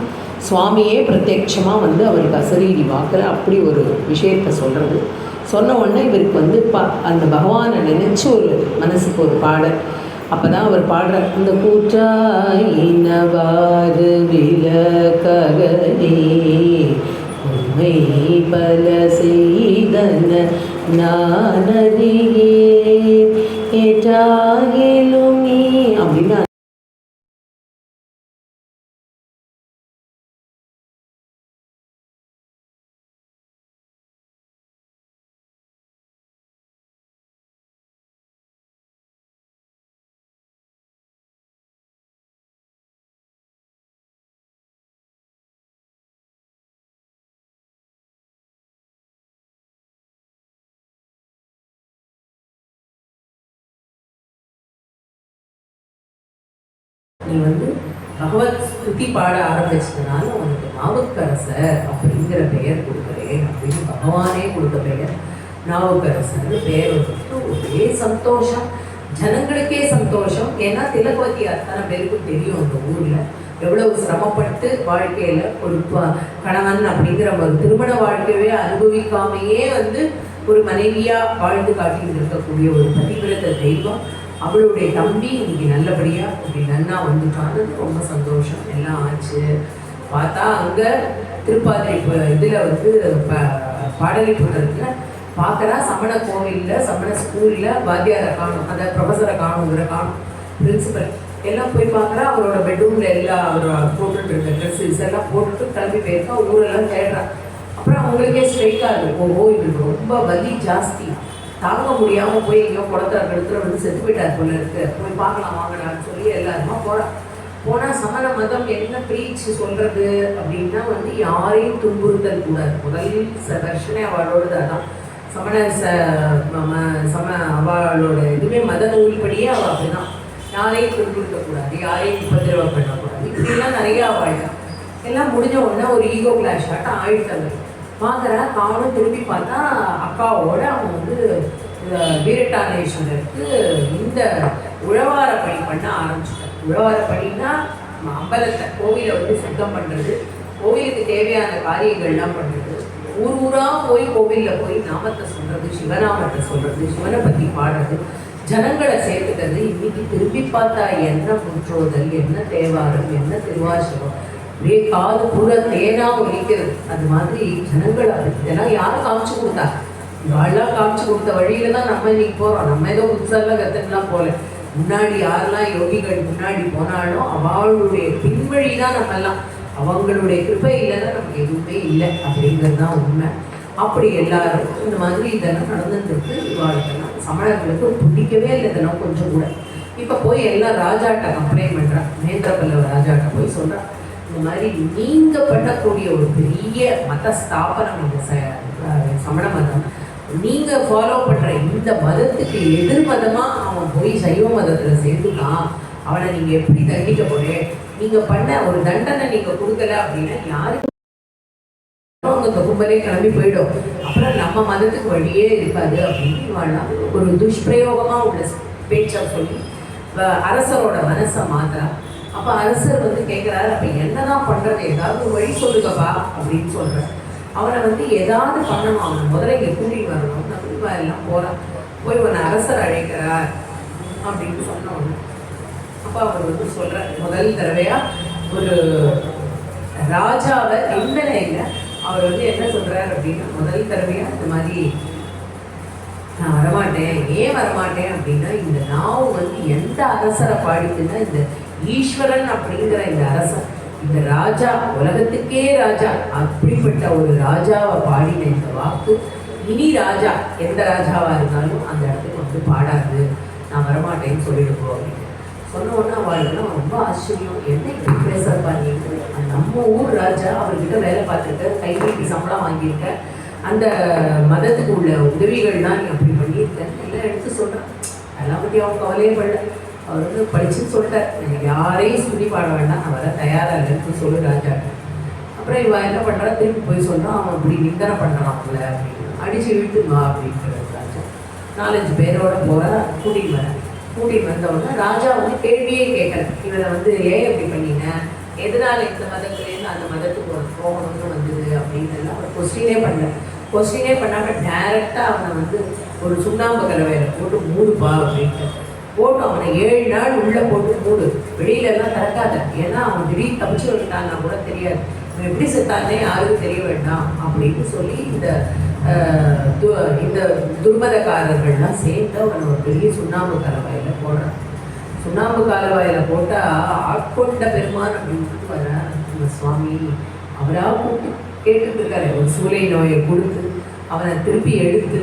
சுவாமியே பிரத்யட்சமாக வந்து அவருக்கு அசரீரி வாக்கில் அப்படி ஒரு விஷயத்தை சொல்கிறது. சொன்ன உடனே இவருக்கு வந்து அந்த பகவானை நினச்சி ஒரு மனசுக்கு ஒரு பாடல். அப்போ தான் அவர் பாடுற இந்த கூற்றாயினவாறு விலகனே உண்மை பல செய்தன நானறியே ஏற்றாகிலும் நீ அப்படின்னு நீ வந்து பகவத் ஸ்துதி பாட ஆரம்பிச்சதுனால உனக்கு நாவுக்கரசர் அப்படிங்கிற பெயர் கொடுக்குறேன் அப்படின்னு பகவானே கொடுத்த பெயர் நாவுக்கரசர் பெயர் வந்துட்டு ஒரே சந்தோஷம், ஜனங்களுக்கே சந்தோஷம். ஏன்னா திலகவதி அத்தனை பேருக்கும் தெரியும் அந்த ஊரில் எவ்வளவு சிரமப்பட்டு வாழ்க்கையில் ஒரு கணவன் அப்படிங்கிற ஒரு திருமண வாழ்க்கையவே அனுபவிக்காமையே வந்து ஒரு மனைவியாக வாழ்ந்து காட்டிட்டு இருக்கக்கூடிய ஒரு பதிவிரத தெய்வம். அவளுடைய தம்பி இன்னைக்கு நல்லபடியாக இப்படி நன்னா வந்துட்டான்னு ரொம்ப சந்தோஷம். எல்லாம் ஆச்சு. பார்த்தா அங்கே திருப்பாதிரை இதில் வந்து பாடலிபுரத்தில் பார்க்குறா, சமண கோவிலில் சமண ஸ்கூலில் வாத்தியாரை காணும், அந்த ப்ரொஃபஸரை காணுங்கிற காணும், பிரின்சிபல் எல்லாம் போய் பார்க்குறா. அவரோட பெட்ரூமில் எல்லாம் அவர் போட்டுட்டு இருக்க ட்ரெஸ்ஸஸ் எல்லாம் போட்டுட்டு கிளம்பி போயிருக்கா. ஊரெல்லாம் தேடுறான். அப்புறம் அவங்களுக்கே ஸ்ட்ரைக்காக இருக்கும், ஓ இது ரொம்ப வலி ஜாஸ்தி, தாங்க முடியாமல் போய் எங்கேயோ குளத்துல கழுத்துல வந்து செத்து போயிட்டார் போல இருக்கு, போய் பார்க்கலாம் வாங்கலான்னு சொல்லி எல்லாருமா போனால் சமண மதம் என்ன பிரீச் சொல்கிறது அப்படின்னா வந்து யாரையும் துன்புறுத்தல் கூடாது. முதல் வருஷனே அவளோடது அதான். சம அவளோட இதுவே மத நூல்படியே அவள் அப்படிதான், யாரையும் துன்புறுத்தக்கூடாது, யாரையும் உபதிரவம் பண்ணக்கூடாது, இப்படிலாம் நிறையா வாழ்க்கை. எல்லாம் முடிஞ்ச உடனே ஒரு ஈகோ கிளாஷ் ஆட்டம் ஆயிடுத்தாங்க. பார்க்குறா, காணும். திரும்பி பார்த்தா அக்காவோட அவன் வந்து வீரட்டானேஸ்வரருக்கு இந்த உழவார பணி பண்ண ஆரம்பிச்சிட்டான். உழவார பணின்னா அம்பலத்தை கோவிலை வந்து சுத்தம் பண்ணுறது, கோவிலுக்கு தேவையான காரியங்கள்லாம் பண்ணுறது, ஊர் ஊராக போய் கோவிலில் போய் நாமத்தை சொல்கிறது, சிவநாமத்தை சொல்கிறது, சிவனை பற்றி பாடுறது, ஜனங்களை சேர்த்துக்கிறது. இன்னைக்கு திரும்பி பார்த்தா என்ன முற்றோதல், என்ன தேவாரம், என்ன திருவாசகம், அப்படியே காது பூரா தேனா ஒழிக்கிறது. அது மாதிரி ஜனங்கள் இதெல்லாம் யாரும் காமிச்சு கொடுத்தா, இவாள்லாம் காமிச்சு கொடுத்த வழியில தான் நம்ம இன்னைக்கு போகிறோம். நம்ம ஏதோ புதுசாலாம் கற்றுக்கலாம் போல. முன்னாடி யாரெல்லாம் யோகிகள் முன்னாடி போனாலும் அவளுடைய பின்வழி தான் நம்மெல்லாம். அவங்களுடைய கிருப்பை இல்லைன்னா நமக்கு எதுவுமே இல்லை அப்படிங்கிறது தான் உண்மை. அப்படி எல்லாரும் இந்த மாதிரி இதெல்லாம் நடந்துட்டு இவாளுக்கெல்லாம் சமணர்களுக்கு பிடிக்கவே இல்லை இதெல்லாம் கொஞ்சம் கூட. இப்போ போய் எல்லாம் ராஜாட்ட கம்ப்ளைண்ட் பண்ணுறான். மகேந்திர பல்லவ ராஜாட்ட போய் சொல்கிறான், இந்த மாதிரி நீங்கள் பண்ணக்கூடிய ஒரு பெரிய மத ஸ்தாபனம் இந்த சமண மதம், நீங்கள் ஃபாலோ பண்ணுற இந்த மதத்துக்கு எதிர் மதமாக அவன் போய் சைவ மதத்தில் சேர்ந்துட்டான், அவனை நீங்கள் எப்படி தண்டிக்க போறேன்? நீங்கள் பண்ண ஒரு தண்டனை நீங்கள் கொடுக்கல அப்படின்னா யாருக்கு அவங்க கும்பலே கிளம்பி போயிடும், அப்புறம் நம்ம மதத்துக்கு வழியே இருக்காது அப்படின்னு ஒரு துஷ்பிரயோகமாக உள்ள பேச்சை சொல்லி அரசரோட மனசை மாத்திரா. அப்போ அரசர் வந்து கேட்குறாரு, அப்போ என்னதான் பண்ணுறது, ஏதாவது வழி சொல்லுங்கப்பா அப்படின்னு சொல்கிறேன். அவனை வந்து ஏதாவது பண்ணணும், அவனை முதல்ல இங்கே கூட்டிகிட்டு வரணும். நம்ம எல்லாம் போகிறான். போய் உன்னை அரசர் அழைக்கிறார் அப்படின்னு சொன்னோன்னு அப்போ அவர் வந்து சொல்கிறார், முதல் தடவையாக ஒரு ராஜாவை எம்எல்ஏ இல்லை, அவர் வந்து என்ன சொல்கிறார் அப்படின்னா, முதல் தடவையாக இந்த மாதிரி நான் வரமாட்டேன். ஏன் வரமாட்டேன் அப்படின்னா, இந்த நாவு வந்து எந்த அரசரை பாடிக்குன்னா இந்த ஈஸ்வரன் அப்படிங்கிற இந்த அரசன், இந்த ராஜா உலகத்துக்கே ராஜா, அப்படிப்பட்ட ஒரு ராஜாவை பாடின இந்த வாக்கு இனி ராஜா எந்த ராஜாவா இருந்தாலும் அந்த இடத்துக்கு வந்து பாடாது, நான் வரமாட்டேன்னு சொல்லிடுவோம் அப்படின்னு சொன்ன உடனே அவளுக்குலாம் ரொம்ப ஆச்சரியம். என்ன இப்படி பேசுறப்பா நீ? நம்ம ஊர் ராஜா, அவர்கிட்ட வேலை பார்த்துருக்க, கை நீட்டி சம்பளம் வாங்கியிருக்க, அந்த மதத்துக்கு உள்ள உதவிகள்லாம் நீ அப்படி பண்ணியிருக்க எல்லாம் எடுத்து சொல்கிறேன். அதெல்லாம் பற்றி அவங்க கவலையே படல. அவர் வந்து படிச்சுன்னு சொல்லிட்டார், எனக்கு யாரையும் சுற்றி பாட வேண்டாம், நான் வர தயாராக இல்லைன்னு சொல்லு ராஜா. அப்புறம் இவன் என்ன பண்ணுறா, திருப்பி போய் சொல்கிறான், அவன் அப்படி நிந்தனை பண்ணுறான் அவங்கள அப்படின்னு அடிச்சு இழுத்துமா அப்படின்றது ராஜா. 4-5 பேரோட போகிற கூட்டிகிட்டு வரேன். கூட்டிகிட்டு வந்தவொடனே ராஜா வந்து கேள்வியே கேட்கல, இவனை வந்து ஏன் எப்படி பண்ணின, எதனால இந்த மதத்துலேருந்து அந்த மதத்துக்கு ஒரு போகணும்னு வந்தது அப்படின்னு எல்லாம் அவர் கொஸ்டினே பண்ணல. கொஸ்டினே பண்ணாமல் டைரெக்டாக அவனை வந்து ஒரு சுண்ணாம்பு கலவையில் போட்டு மூடுப்பா அப்படின்ட்டு போட்டு அவனை 7 நாள் உள்ளே போட்டு மூடு, வெளியிலலாம் திறக்காத, ஏன்னா அவன் திடீர்னு தப்பிச்சு விட்டான்னா கூட தெரியாது, அவன் எப்படி செத்தானே யாருக்கும் தெரிய வேண்டாம் அப்படின்னு சொல்லி இந்த துர்மதக்காரர்கள்லாம் சேர்ந்து அவனை ஒரு பெரிய சுண்ணாம்பு கலவாயில் போடுறான். சுண்ணாம்பு காலவாயில் போட்டால் ஆட்கொண்ட பெருமான் அப்படின்னு வர நம்ம சுவாமி அவராக கூப்பிட்டு கேட்டுட்டு இருக்காரு. ஒரு சூளை நோயை கொடுத்து அவனை திருப்பி எடுத்து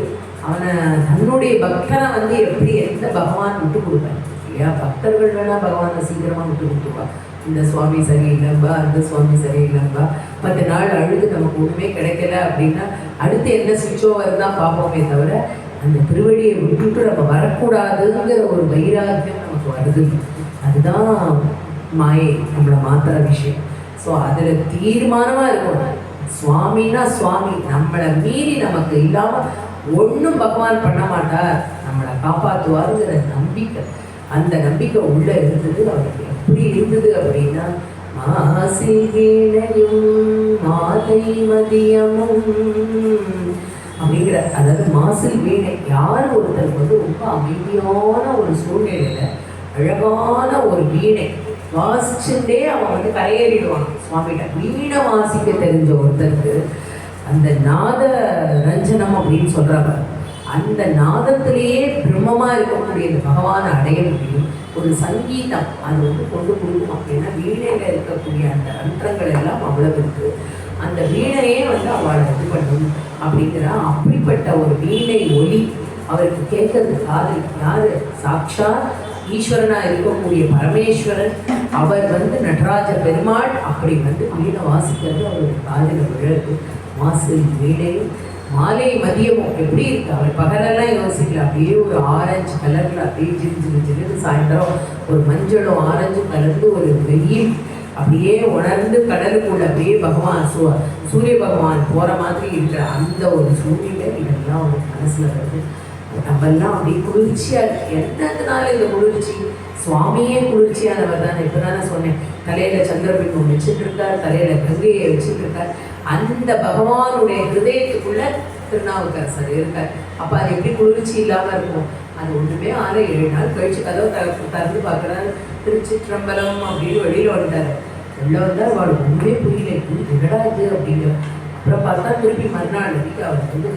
அவனை தன்னுடைய பக்தனை வந்து எப்படி எந்த பகவான் விட்டு கொடுப்பேன் இல்லையா? பக்தர்கள் வேணால் பகவானை சீக்கிரமாக விட்டு கொடுத்துருவா. இந்த சுவாமி சரியில்லைம்பா, அந்த சுவாமி சரியில்லைம்பா, 10 நாள் அழுது நமக்கு ஒன்றுமே கிடைக்கல அப்படின்னா அடுத்து என்ன சுவிட்ச் ஓவர் தான் பார்ப்போமே தவிர அந்த திருவடியை விட்டுட்டு நம்ம வரக்கூடாதுங்கிற ஒரு வைராக்கியம் நமக்கு வருது. அதுதான் மாயை நம்மளை மாத்திர விஷயம். ஸோ அதில் தீர்மானமாக இருக்கணும். சுவாமின்னா சுவாமி, நம்மளை மீறி நமக்கு இல்லாமல் ஒன்றும் பகவான் பண்ண மாட்டார், நம்மளை காப்பாற்றுவாருங்கிற நம்பிக்கை, அந்த நம்பிக்கை உள்ளே இருந்தது. அவருக்கு எப்படி இருந்தது அப்படின்னா, மாசியும் மாலை மதியமும் அப்படிங்கிற, அதாவது மாசில் வீணை, யார் ஒருத்தருக்கு வந்து ரொம்ப அமைதியான ஒரு சூழ்நிலையில் அழகான ஒரு வீணை வாசிச்சுட்டே அவன் வந்து கரையேறிடுவான் சுவாமிகிட்ட. வீணை வாசிக்க தெரிஞ்ச ஒருத்தருக்கு அந்த நாத ரஞ்சனம் அப்படின்னு சொல்கிறாங்க, அந்த நாதத்திலேயே பிரம்மமாக இருக்கக்கூடிய இந்த பகவானை அடைய முடியும். ஒரு சங்கீதம் அது வந்து கொண்டு கொடுக்கும். அப்படின்னா வீணையில் இருக்கக்கூடிய அந்த ரந்திரங்கள் எல்லாம் அவ்வளவு இருக்குது. அந்த வீணையே வந்து அவளை இது பண்ணும் அப்படிங்கிற அப்படிப்பட்ட ஒரு வீணை ஒலி அவருக்கு கேட்கறது காதல். யாரு? சாட்சாத் ஈஸ்வரனாக இருக்கக்கூடிய பரமேஸ்வரன், அவர் வந்து நடராஜ பெருமாள் அப்படி வந்து வீணை வாசிக்கிறது அவருக்கு காதில் விழுது. மாசில் வீணையும் மாலை மதியமும் எப்படி இருக்கு, அவர் பகலெல்லாம் யோசிக்கல, அப்படியே ஒரு ஆரஞ்சு கலரில் அப்படியே ஜிரிஞ்சு சாயந்தரம் ஒரு மஞ்சளும் ஆரஞ்சும் கலந்து ஒரு வெயில் அப்படியே உணர்ந்து கடலுக்குள்ள அப்படியே பகவான் சூரிய பகவான் போகிற மாதிரி இருக்கிற அந்த ஒரு சூழ்நிலை இதெல்லாம் அவங்க மனசில் வருது. நம்மெல்லாம் அப்படியே குளிர்ச்சியாக இருக்கு. என்னதுனால இந்த குளிர்ச்சி? சுவாமியே குளிர்ச்சியானவர் தானே. இப்போ தானே சொன்னேன், தலையில் சந்திரபிம்பம் வச்சுட்டு இருக்கார், தலையில் கங்கையை வச்சுட்டு இருக்கார். அந்த பகவானுடைய ஹிருதயத்துக்குள்ள திருநாவுக்கரசர் இருக்கார். அப்போ அது எப்படி குளிர்ச்சி இல்லாமல் இருக்கும்? அது ஒன்றுமே 6-7 நாள் கழிச்சு கதவை திறந்து பார்க்குறாரு. திருச்சிற்றம்பலம் அப்படின்னு வெளியில் வந்துட்டார். வெளில வந்தால் அவளுக்கு ஒன்றுமே புரியல, என்னடா இது அப்படிங்கிற. அப்புறம் பார்த்தா திருப்பி மறுநாள் அவர் வந்து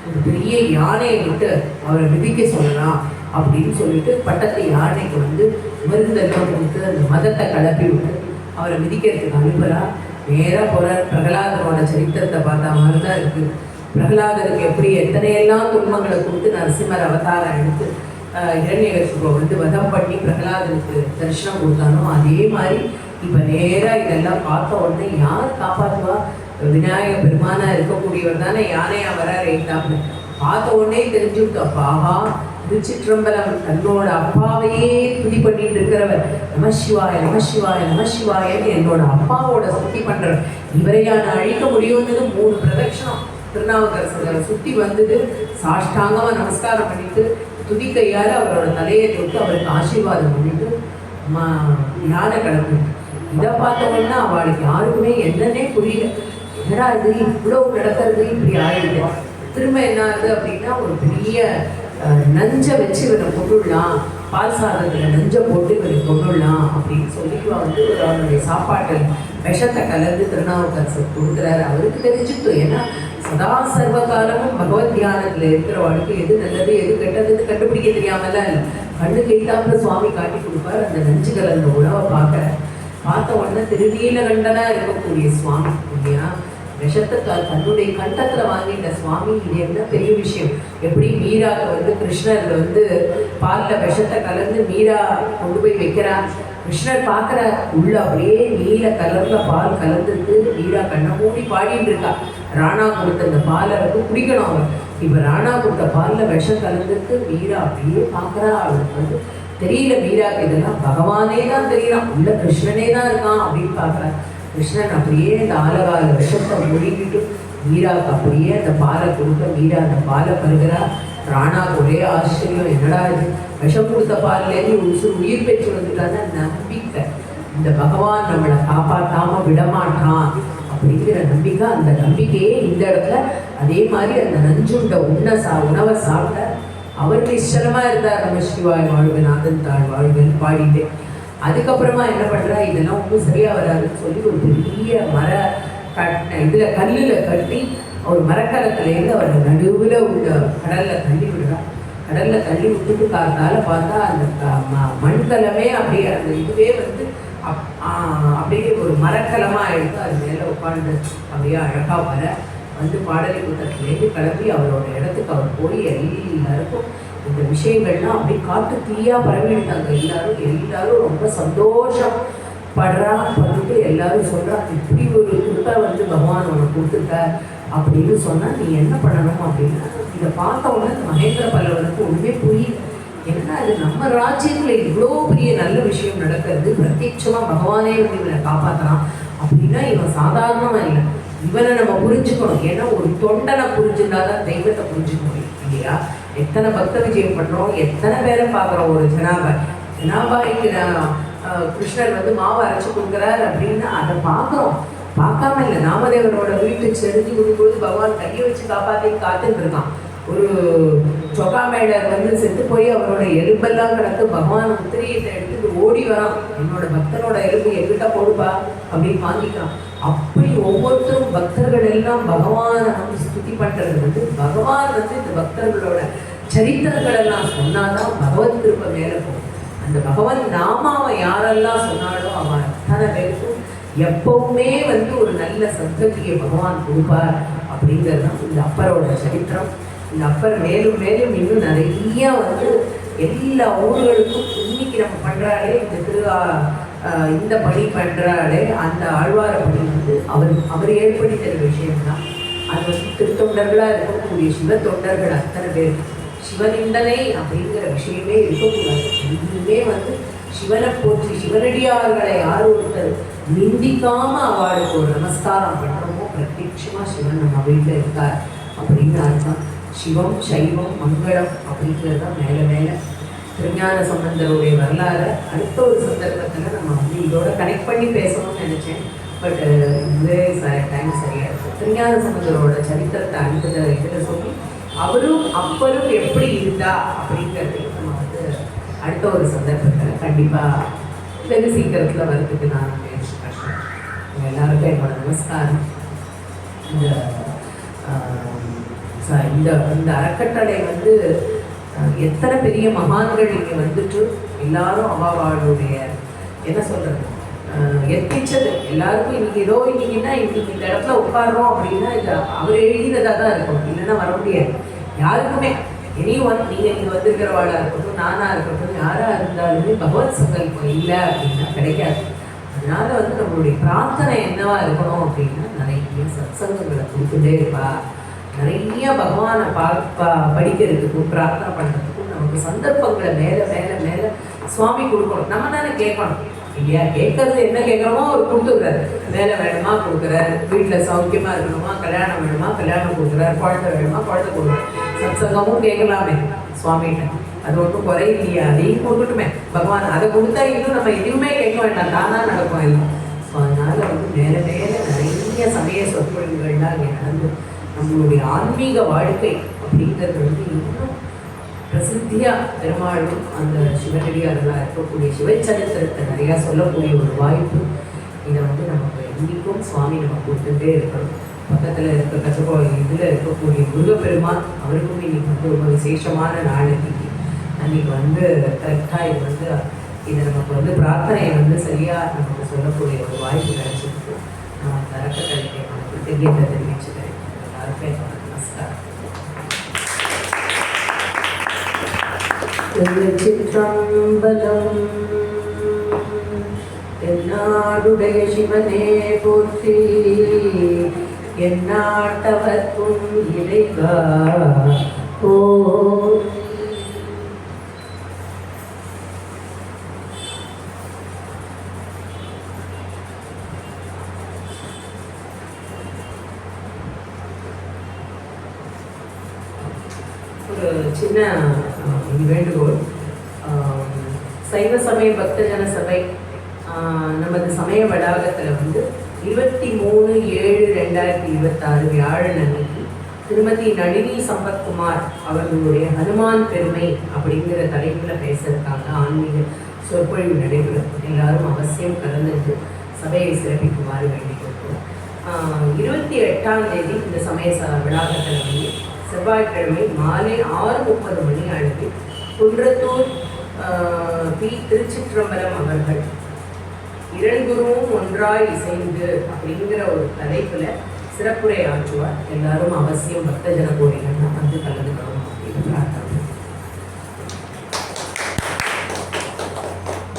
ஒரு பெரிய யானையை விட்டு அவரை மிதிக்க சொல்லலாம் அப்படின்னு சொல்லிட்டு பட்டத்து யானைக்கு வந்து மருந்தெல்லாம் கொடுத்து அந்த மதத்தை கிளப்பி விட்டு அவரை மிதிக்கிறதுக்கு அனுப்புகிறா. நேராக போகிறார். பிரகலாதனோட சரித்திரத்தை பார்த்தா மாதிரி தான் இருக்குது. பிரகலாதருக்கு எப்படி எத்தனையெல்லாம் துன்பங்களை கொடுத்து நரசிம்மர் அவதாரம் எடுத்து இரண்யகசிபுவை வந்து வதம் பண்ணி பிரகலாதனுக்கு தரிசனம் கொடுத்தானோ அதே மாதிரி இப்போ நேராக இதெல்லாம் பார்த்த உடனே யார் காப்பாற்றுவா? விநாயக பெருமானாக இருக்கக்கூடியவர் தானே யானையா வராரு எய்தாப்னு பார்த்த உடனே தெரிஞ்சுட்டு, அப்பாஹா திருச்சிற்றம்பலம் தன்னோட அப்பாவையே துதி பண்ணிட்டு இருக்கிறவர், நமசிவாய நமசிவாய நமசிவாயன்னு என்னோட அப்பாவோட சுத்தி பண்றவர், இவரையா நான் அழிக்க முடியும்னு 3 பிரதட்சணம் திருநாவுக்கரசரை சுற்றி வந்தது. சாஷ்டாங்கமாக நமஸ்காரம் பண்ணிட்டு துதிக்கையால் அவரோட தலையை தொட்டு அவருக்கு ஆசீர்வாதம் பண்ணிட்டு யானை கிளம்பு. இதை பார்த்தோம்னா அவளுக்கு யாருக்குமே என்னன்னே புரியல. என்னடா இது இவ்வளோ நடக்கிறது, இப்படி ஆயிடுது. திரும்ப என்ன ஆகுது அப்படின்னா, ஒரு பெரிய நஞ்சை வச்சு இவனை கொண்டுடலாம், பால் சாதத்தில் நஞ்சை போட்டு இவனை கொண்டுடலாம் அப்படின்னு சொல்லிட்டு வந்து அவருடைய சாப்பாட்டில் விஷத்தை கலந்து திருநாவுக்கரசர் கொடுக்குறாரு. அவருக்கு தெரிஞ்சுட்டு, ஏன்னா சதா சர்வகாலமும் பகவத் தியானத்தில் இருக்கிறவளுக்கு எது நல்லது எது கெட்டதுன்னு கண்டுபிடிக்க தெரியாமலாம் இல்லை. கண்ணு கேட்டாப்புல சுவாமி காட்டி கொடுப்பார். அந்த நஞ்சு கலந்த உணவை பார்த்த உடனே திருநீலகண்டனா இருக்கக்கூடிய சுவாமி இல்லையா, விஷத்தை தன்னுடைய கண்டத்துல வாங்கிட்ட சுவாமி. இது என்ன பெரிய விஷயம். எப்படி மீராக்கு வந்து கிருஷ்ணர் வந்து பாலில் விஷத்தை கலந்து மீரா கொண்டு போய் வைக்கிறா. கிருஷ்ணர் பார்க்குற உள்ள அப்படியே நீல கலர்ல பால் கலந்துருக்கு. மீரா கண்ணை மூடி பாடிட்டு இருக்கா. ராணா கொடுத்த அந்த பாலை வந்து குடிக்கணும் அவன். இப்போ ராணா கொடுத்த பாலில் விஷம் கலந்துருக்கு. மீரா அப்படியே பார்க்குறா. அவளுக்கு வந்து தெரியல மீராக்கு இதெல்லாம் பகவானே தான் தெரியலாம், உள்ள கிருஷ்ணனே தான் இருக்கான் அப்படின்னு பார்க்குறா. கிருஷ்ணன் அப்படியே அந்த ஆலகால விஷத்தை மூடிக்கிட்டு மீராவுக்கு அப்படியே அந்த பாலை கொடுக்க மீரா அந்த பாலை பருகிறா. ராணா ஒரே ஆச்சரியம், என்னடா இது விஷம் கொடுத்த பால்லேருந்து உயிர் பெற்று வந்துட்டான நம்பிக்கை. இந்த பகவான் நம்மளை காப்பாற்றாம விடமாட்டான் அப்படிங்கிற நம்பிக்கை. அந்த நம்பிக்கையே இந்த இடத்துல அதே மாதிரி அந்த நஞ்சுண்ட உணவை சாப்பிட்ட அவர் நிச்சலமா இருந்தார். நம்ம சிவாய் வாழ்வு நாதன் தாழ் வாழ்வுன்னு பாடிட்டு அதுக்கப்புறமா என்ன பண்ணுறா, இதெல்லாம் ஒன்றும் சரியாக வராதுன்னு சொல்லி ஒரு பெரிய இதில் கல்லில் கட்டி ஒரு மரக்கலத்துலேருந்து அவர் நடுவில் உள்ள கடலில் தள்ளி விடுறா. கடலில் தள்ளி விட்டுட்டு காத்தால பார்த்தா அந்த மண்கலமே அப்படியே அந்த இதுவே வந்து அப்படியே ஒரு மரக்கலமாக எடுத்து அது மேலே உட்காந்து அப்படியே அழகாக வர வந்து பாடலி கூட்டத்துலேருந்து கிளம்பி அவரோட இடத்துக்கு அவர் போய் எல்லாருக்கும் இந்த விஷயங்கள்லாம் அப்படியே காட்டு தீயாக பரவிட்டாங்க. எல்லாரும் ரொம்ப சந்தோஷம் பண்ணிட்டு எல்லாரும் சொல்கிறாங்க, இப்படி ஒரு கிருப்பை வந்து பகவான் உனக்கு கொடுத்துருக்கார் அப்படின்னு சொன்னால் நீ என்ன பண்ணணும் அப்படின்னா, இதை பார்த்த உடனே மகேந்திர பல்லவனுக்கு ஒன்றுமே புரியல. ஏன்னா அது நம்ம ராஜ்யத்தில் இவ்வளோ பெரிய நல்ல விஷயம் நடக்கிறது, பிரத்யட்சமாக பகவானே வந்து இவனை காப்பாற்றுறான் அப்படின்னா இவன் சாதாரணமாக இல்லை, இவனை நம்ம புரிஞ்சுக்கணும். ஏன்னா ஒரு தொண்டனை புரிஞ்சுருந்தா தான் தெய்வத்தை புரிஞ்சுக்க முடியும் இல்லையா. எத்தனை பக்த விஜயம் பண்ணுறோம், எத்தனை பேரை பார்க்குறோம். ஒரு ஜனாபாய்க்கு கிருஷ்ணர் வந்து மாவு அரைச்சி கொடுக்குறாரு அப்படின்னா அதை பார்க்குறோம். பார்க்காம இல்லை, நாமதேவரோட வீட்டுக்கு செஞ்சு கொடுக்கும்போது பகவான் கையை வச்சு காத்துட்டு இருக்கான். ஒரு சொகா மேடர் வந்து செத்து போய் அவரோட எலும்பெல்லாம் கிடக்கு. பகவான் உத்திரியத்தை எடுத்துட்டு ஓடி வரான், என்னோட பக்தனோட எலும்பு எங்கிட்ட போடுப்பா அப்படின்னு வாங்கிக்கிறான். அப்படி ஒவ்வொருத்தரும் பக்தர்கள் எல்லாம் பகவானை வந்து ஸ்துதி பண்ணுறது வந்து பகவான் வந்து இந்த பக்தர்களோட சரித்திரங்கள் எல்லாம் சொன்னாதான் பகவத் கிருபை மேலே போகும். அந்த பகவன் நாமாவை யாரெல்லாம் சொன்னாலும் அவன் அத்தனை பேருக்கும் எப்பவுமே வந்து ஒரு நல்ல சத்கதியை பகவான் கொடுப்பார் அப்படிங்கிறது தான் இந்த அப்பரோட சரித்திரம். இந்த அப்பர் மேலும் மேலும் இன்னும் நிறைய வந்து எல்லா ஊர்களுக்கும் இன்னைக்கு நம்ம பண்ணுறாலே இந்த பணி பண்ணுறாலே அந்த ஆழ்வார பணி வந்து அவர் ஏற்படுத்திற விஷயம்தான். அது வந்து திருத்தொண்டர்களாக இருக்கக்கூடிய சிவ தொண்டர்கள் அத்தனை பேர் சிவனிந்தனை அப்படிங்கிற விஷயமே இருக்கக்கூடாது. எங்கேயுமே வந்து சிவனை போற்றி சிவனடியார்களை யார் ஒருத்தர் நிந்திக்காம அவளுக்கு ஒரு நமஸ்காரம் பண்ணுறோமோ பிரத்யட்சமாக சிவன் நம்ம வீட்டில் இருக்கார் அப்படின்னு அர்த்தம். சிவம் சைவம் மங்களம் அப்படிங்கிறது தான் மேலே மேலே திருஞான சம்பந்தருடைய வரலாறு அடுத்த ஒரு சந்தர்ப்பத்தில் நம்ம வந்து இதோட கனெக்ட் பண்ணி பேசணும்னு நினச்சேன். பட் இதுவே டைம் சரியாக இருக்கும். திருஞான சம்பந்தரோட சரித்திரத்தை அடுத்த இதில் சொல்லி அவரும் அப்பரும் எப்படி இருந்தா அப்படிங்கிறதையும் நம்ம வந்து அடுத்த ஒரு சந்தர்ப்பத்தில் கண்டிப்பாக வெகு சீக்கிரத்தில் வரதுக்கு நான் முயற்சி பண்ணுறேன். எல்லாருக்கும் என்னோட நமஸ்காரம். இந்த இந்த அறக்கட்டளை வந்து எத்தனை பெரிய மகான்கள் இங்கே வந்துட்டு எல்லாரும் அவாவாளுடைய என்ன சொல்கிறது எத்திச்சது எல்லாருக்கும் இன்னைக்கு ஏதோ இன்னைக்குன்னா இன்னைக்கு இந்த இடத்துல உட்காடுறோம் அப்படின்னா இது அவர் எழுதினதாக தான் இருக்கும், இல்லைன்னா வர முடியாது யாருக்குமே. நீங்கள் இங்கே வந்திருக்கிறவாளாக இருக்கட்டும், நானாக இருக்கட்டும், யாராக இருந்தாலுமே பகவத் சங்கல்பம் இல்லை அப்படின்னா கிடைக்காது. அதனால வந்து நம்மளுடைய பிரார்த்தனை என்னவா இருக்கணும் அப்படின்னா நிறைய சத்சங்கங்களை கொடுத்துட்டே இருப்பா, நிறைய பகவானை படிக்கிறதுக்கும் பிரார்த்தனை பண்ணுறதுக்கும் நமக்கு சந்தர்ப்பங்களை மேலே மேலே மேலே சுவாமி கொடுக்கணும். நம்ம தானே கேட்கணும் இல்லையா. கேட்கறது என்ன கேட்குறோமோ அவர் கொடுத்துக்கிறாரு. வேலை வேணுமா கொடுக்குறாரு, வீட்டில் சௌக்கியமாக இருக்கணுமா, கல்யாணம் வேணுமா கல்யாணம் கொடுக்குறாரு, குழந்தை வேணுமா குழந்தை கொடுக்குறாரு. சத்சங்கமும் கேட்கலாமே சுவாமிகிட்ட, அது ஒன்றும் குறை இல்லையா, அதையும் கொடுக்கட்டுமே பகவான். அதை கொடுத்தா இன்னும் நம்ம எதுவுமே கேட்க வேண்டாம், தானாக நடக்கும் எல்லாம். ஸோ அதனால் வந்து மேலே மேலே நிறைய சமய சொற்பொழிவுகள்லாம் அங்கே நடந்து நம்மளுடைய ஆன்மீக வாழ்க்கை அப்படிங்கிறது வந்து இன்னும் பிரசித்தியாக பெருமாளும் அந்த சிவனடியார்களாக இருக்கக்கூடிய சிவச்சரித்திரத்தை நிறையா சொல்லக்கூடிய ஒரு வாய்ப்பு. இதை வந்து நமக்கு இன்றைக்கும் சுவாமி நம்ம கொடுத்துட்டே இருக்கணும். பக்கத்தில் இதில் இருக்கக்கூடிய முருகப்பெருமான் அவருக்கும் இன்னைக்கு வந்து ரொம்ப விசேஷமான நாளைக்கு அன்றைக்கி வந்து கரெக்டாக இது வந்து இதை நமக்கு வந்து பிரார்த்தனையை வந்து சரியாக நமக்கு சொல்லக்கூடிய ஒரு வாய்ப்பு கிடைச்சிருக்கு. நான் தரக்க கிடைக்க நமக்கு தெரியத்தை தெரிவிச்சுக்கிறேன். எல்லாருக்கும் என்னோட நமஸ்காரம். சிற்றம்பலம். என்னாடுடைய சிவனே போற்றி, என்னாட்டவர்க்கும் இறைவா போற்றி. ஒரு சின்ன வேண்டுகோள். சைவ சமய பக்தஜன சபை நமது சமய வளாகத்தில் வந்து 23/7/2026 வியாழன் அன்னைக்கு திருமதி நளினி சம்பத்குமார் அவர்களுடைய ஹனுமான் பெருமை அப்படிங்கிற தலைப்பில் பேசுறதுக்காக ஆன்மீக சொற்பொழிவு நடைபெறும். எல்லாரும் அவசியம் கலந்துட்டு சபையை சிறப்பிக்குமாறு வேண்டிக் கொள்கிறோம். 28ஆம் தேதி இந்த சமய வளாகத்தில் வந்து செவ்வாய்க்கிழமை மாலை 6:30 மணி அளவில் குன்றத்தூர் பி. திருச்சிற்றம்பலம் அவர்கள் இரண்டுருவும் ஒன்றாய் இசைந்து அப்படிங்கிற ஒரு தலைப்பில் சிறப்புரை ஆற்றுவார். எல்லாரும் அவசியம் பக்தஜன கோடிகள் வந்து கலந்துக்கணும் அப்படின்னு பிரார்த்தனை.